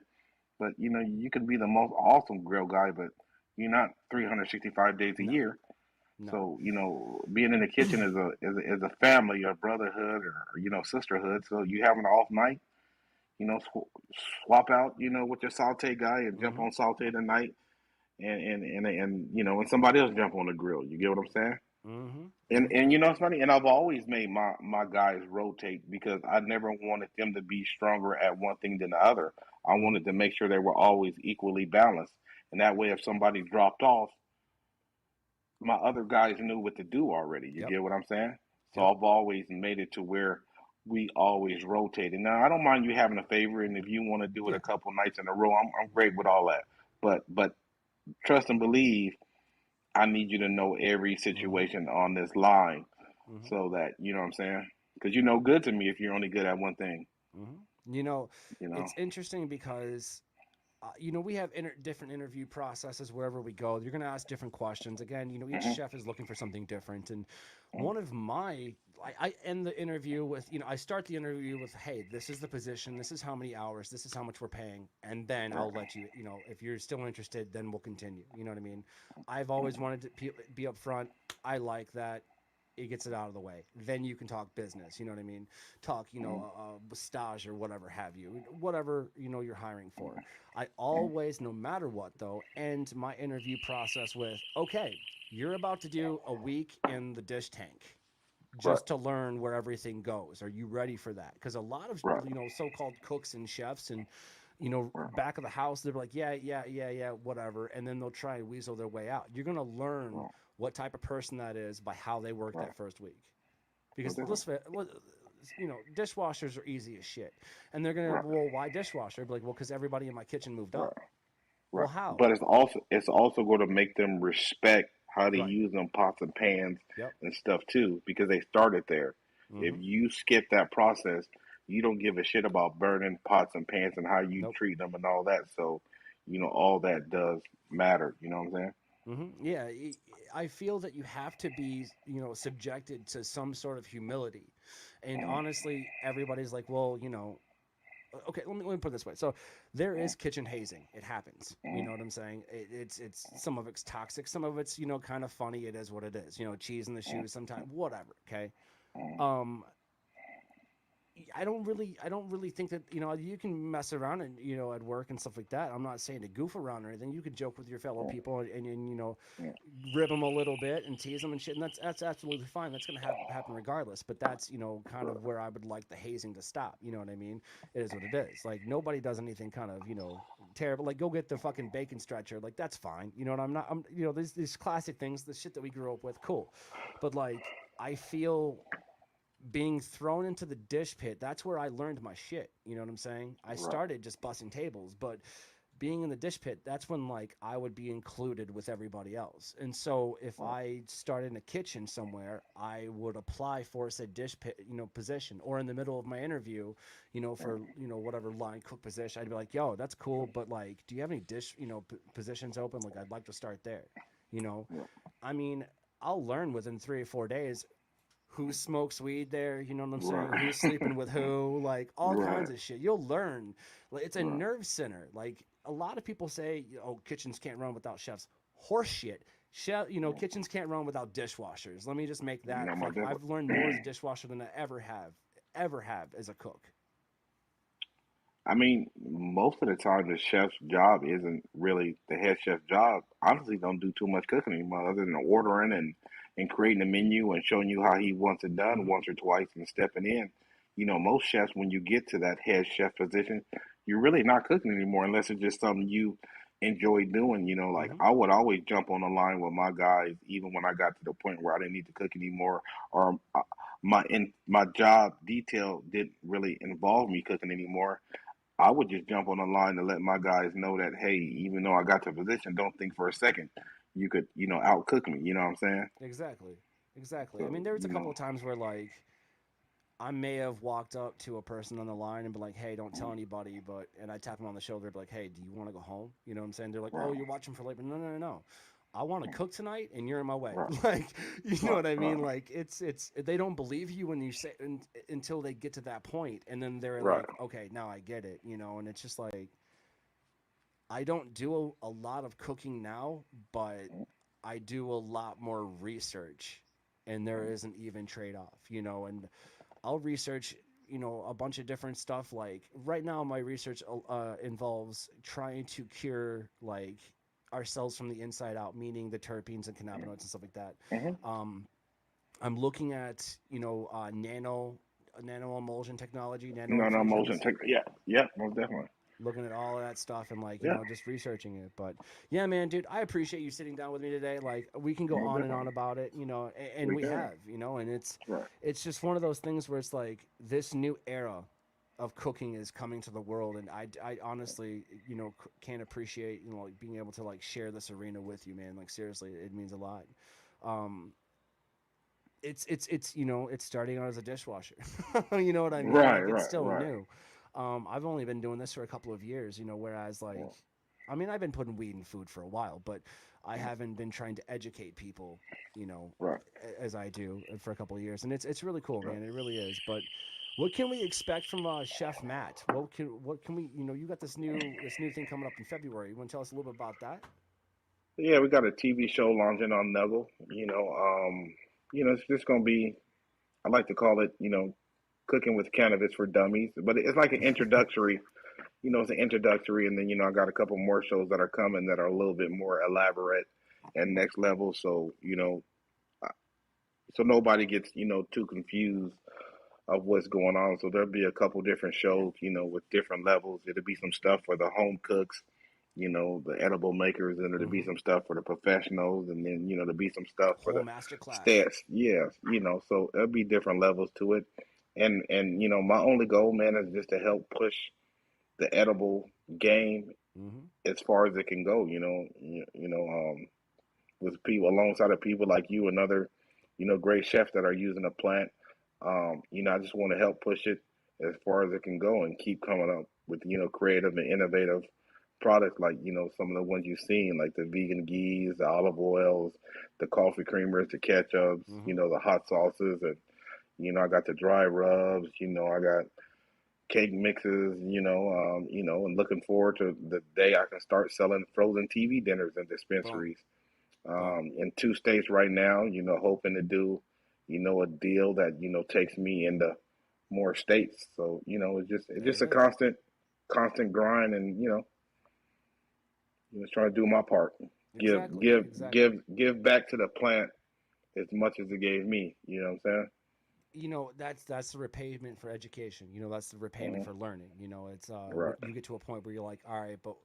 But you could be the most awesome grill guy, but you're not 365 days a No, year. no. So being in the kitchen is a family, a brotherhood, or sisterhood. So you have an off night, swap out, with your saute guy and jump Mm-hmm. on saute tonight, and somebody else jump on the grill. You get what I'm saying? Mm-hmm. And Mm-hmm. it's funny, and I've always made my guys rotate because I never wanted them to be stronger at one thing than the other. I Mm-hmm. wanted to make sure they were always equally balanced, and that way, if somebody dropped off, my other guys knew what to do already. You Yep. get what I'm saying? So Yep. I've always made it to where we always rotated. Now I don't mind you having a favor, and if you want to do it Yeah. a couple nights in a row, I'm great with all that. But trust and believe, I need you to know every Mm-hmm. situation on this line, Mm-hmm. so that you know what I'm saying. Because you're no good to me if you're only good at one thing. Mm-hmm. You know, You know. it's interesting because we have different interview processes wherever we go. You're going to ask different questions. Again, each Hmm. chef is looking for something different. And one of I end the interview with, I start the interview with, hey, this is the position, this is how many hours, this is how much we're paying. And then I'll let you, if you're still interested, then we'll continue. You know what I mean? I've always wanted to be upfront. I like that. It gets it out of the way. Then you can talk business. You know what I mean? Talk, stage or whatever have you, whatever you're hiring for. I always, no matter what, though, end my interview process with, okay, you're about to do a week in the dish tank Right. just to learn where everything goes. Are you ready for that? Because a lot of Right. so-called cooks and chefs and Right. back of the house, they're like, yeah, yeah, yeah, yeah, whatever, and then they'll try and weasel their way out. You're gonna learn Right. what type of person that is by how they work Right. that first week. No Because different. dishwashers are easy as shit, and they're gonna, Right. well, why dishwasher? Be like, well, because everybody in my kitchen moved Right. up. Well, Right. how? But it's also going to make them respect how to Right. use them pots and pans Yep. and stuff too, because they started there. If Mm-hmm. you skip that process, you don't give a shit about burning pots and pans and how you Nope. treat them and all that. So, all that does matter. You know what I'm saying? Yeah, I feel that you have to be, subjected to some sort of humility. And honestly, everybody's like, well, okay, let me put it this way. So there is kitchen hazing. It happens. You know what I'm saying? It's some of it's toxic, some of it's, kind of funny. It is what it is. Cheese in the shoes sometimes, whatever, okay? Um I don't really think that you can mess around and at work and stuff like that. I'm not saying to goof around or anything. You can joke with your fellow people and rib them a little bit and tease them and shit, and that's absolutely fine. That's gonna happen regardless. But that's kind of where I would like the hazing to stop. You know what I mean? It is what it is. Like nobody does anything kind of terrible. Like go get the fucking bacon stretcher. Like that's fine. You know what I'm these classic things, the shit that we grew up with, cool. But like I feel being thrown into the dish pit, that's where I learned my shit. You know what I'm saying? I Right. started just bussing tables, but being in the dish pit, that's when like I would be included with everybody else. And so if Right. I started in a kitchen somewhere, I would apply for said dish pit, position, or in the middle of my interview, for whatever line cook position, I'd be like, "Yo, that's cool, but like, do you have any dish, positions open? Like, I'd like to start there." You know, Right. I mean, I'll learn within 3 or 4 days who smokes weed there, you know what I'm saying? Who's Right. sleeping with who, like all Right. kinds of shit. You'll learn. Like it's a Right. nerve center. Like a lot of people say, oh, kitchens can't run without chefs. Horse shit. Chef, kitchens can't run without dishwashers. Let me just make that No more fucking. different. I've learned more as a dishwasher than I ever have as a cook. I mean, most of the time, the chef's job isn't really the head chef's job. Honestly, don't do too much cooking anymore, other than ordering and creating a menu and showing you how he wants it done Mm-hmm. once or twice and stepping in. Most chefs, when you get to that head chef position, you're really not cooking anymore unless it's just something you enjoy doing. Like Mm-hmm. I would always jump on the line with my guys, even when I got to the point where I didn't need to cook anymore, or my job detail didn't really involve me cooking anymore. I would just jump on the line to let my guys know that, hey, even though I got the position, don't think for a second you could, out cook me. You know what I'm saying? Exactly. Exactly. I So, mean, there was a couple of times where like I may have walked up to a person on the line and be like, "Hey, don't tell anybody," and I tap them on the shoulder, be like, "Hey, do you want to go home?" You know what I'm saying? They're like, "Oh, right, you're watching for labor." No, no, no, no. I want to cook tonight, and you're in my way. right, Like, you know right, what I mean? right, Like, it's they don't believe you when you say until they get to that point, and then they're right, like, "Okay, now I get it," you know. And it's just like I don't do a lot of cooking now, but I do a lot more research, and there is an even trade off, you know. And I'll research, a bunch of different stuff. Like right now, my research involves trying to cure like ourselves from the inside out, meaning the terpenes and cannabinoids and stuff like that. hmm Um, I'm looking at nano emulsion technology, nano no, no motion. infusions, Take, yeah, yeah, most definitely. looking at all of that stuff and like Yeah, just researching it. But yeah, man, dude, I appreciate you sitting down with me today. Like we can go most on and on definitely. about it, and We we can. have, and Right. it's just one of those things where it's like this new era of cooking is coming to the world, and I honestly can't appreciate like being able to like share this arena with you, man. Like seriously, it means a lot. um it's starting out as a dishwasher. You know what I mean? Right, Like it's right, still right. new. I've only been doing this for a couple of years, whereas like I mean I've been putting weed in food for a while, but I haven't been trying to educate people, you know, Right, as I do for a couple of years. And it's really cool, right. man. It really is. But what can we expect from Chef Matt? What can we, you got this new thing coming up in February. You want to tell us a little bit about that? Yeah, we got a TV show launching on Nuggle. It's just gonna be. I like to call it, cooking with cannabis for dummies. But it's like an introductory. It's an introductory, and then I got a couple more shows that are coming that are a little bit more elaborate and next level. So so nobody gets too confused of what's going on. So there'll be a couple different shows, with different levels. It'll be some stuff for the home cooks, the edible makers, and there'll be Hmm. some stuff for the professionals, and then there'll be some stuff for Whole the master class. stats. Yes, so there'll be different levels to it. And my only goal, man, is just to help push the edible game Hmm. as far as it can go. With people alongside of people like you and other, great chefs that are using the plant. I just want to help push it as far as it can go and keep coming up with, creative and innovative products like, some of the ones you've seen, like the vegan ghees, the olive oils, the coffee creamers, the ketchups, Hmm. the hot sauces, and, I got the dry rubs, I got cake mixes, and looking forward to the day I can start selling frozen TV dinners in Boom. dispensaries Boom. in 2 states right now, hoping to do, a deal that, takes me into more states. So, it's just a There it is. constant grind and, just trying to do my part. Give, Exactly. give, Exactly. give back to the plant as much as it gave me. You know what I'm That's the repayment for education. That's the repayment saying? for learning. It's Right, you get to a point where you're like, all right, but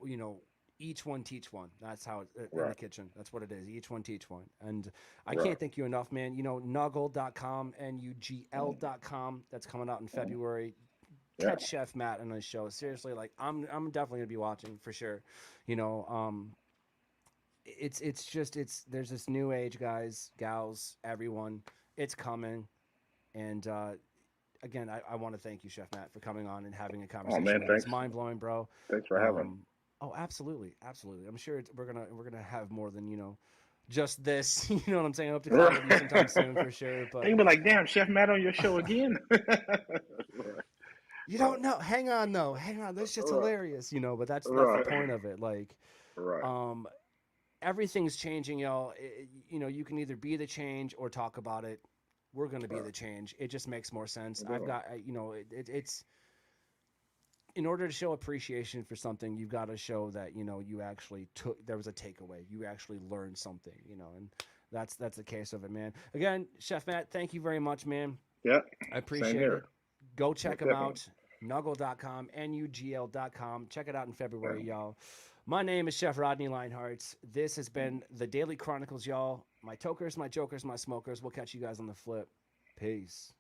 you know, each one teach one. That's how in the right, kitchen. That's what it is. Each one teach one. And I right. can't thank you enough, man. Nuggle.com, Mm, NUGL.com. That's coming out in mm. February. Yeah. Catch Chef Matt on his show. Seriously, like I'm definitely gonna be watching for sure. You know, it's just there's this new age, guys, gals, everyone. It's coming. And again, I want to thank you, Chef Matt, for coming on and having a Oh conversation, man, man. It's thanks. mind blowing, bro. Thanks for having. Um, oh, absolutely, absolutely. I'm sure we're gonna have more than just this. You know what I'm saying? I hope to Me. collab with you Right. sometime soon for sure. They But can be like, "Damn, Chef Matt on your show again." Right, you right, don't know. Hang on, though. Hang on. This shit's right, hilarious. But that's the right, point of it. Like, right, um, everything's changing, y'all. You can either be the change or talk about it. We're gonna be right. the change. It just makes more sense. We're I've doing got, it's in order to show appreciation for something, you've got to show that you actually took there was a takeaway. You actually learned something, and that's the case of it, man. Again, Chef Matt, thank you very much, man. it. Yeah, I same appreciate it. here. Go check Most them definitely. out. Nuggle.com, NUGL.com. Check it out in Yeah. February, y'all. My name is Chef Rodney Leinhardt. This has been the Daily Chronicles, y'all. My tokers, my jokers, my smokers. We'll catch you guys on the flip. Peace.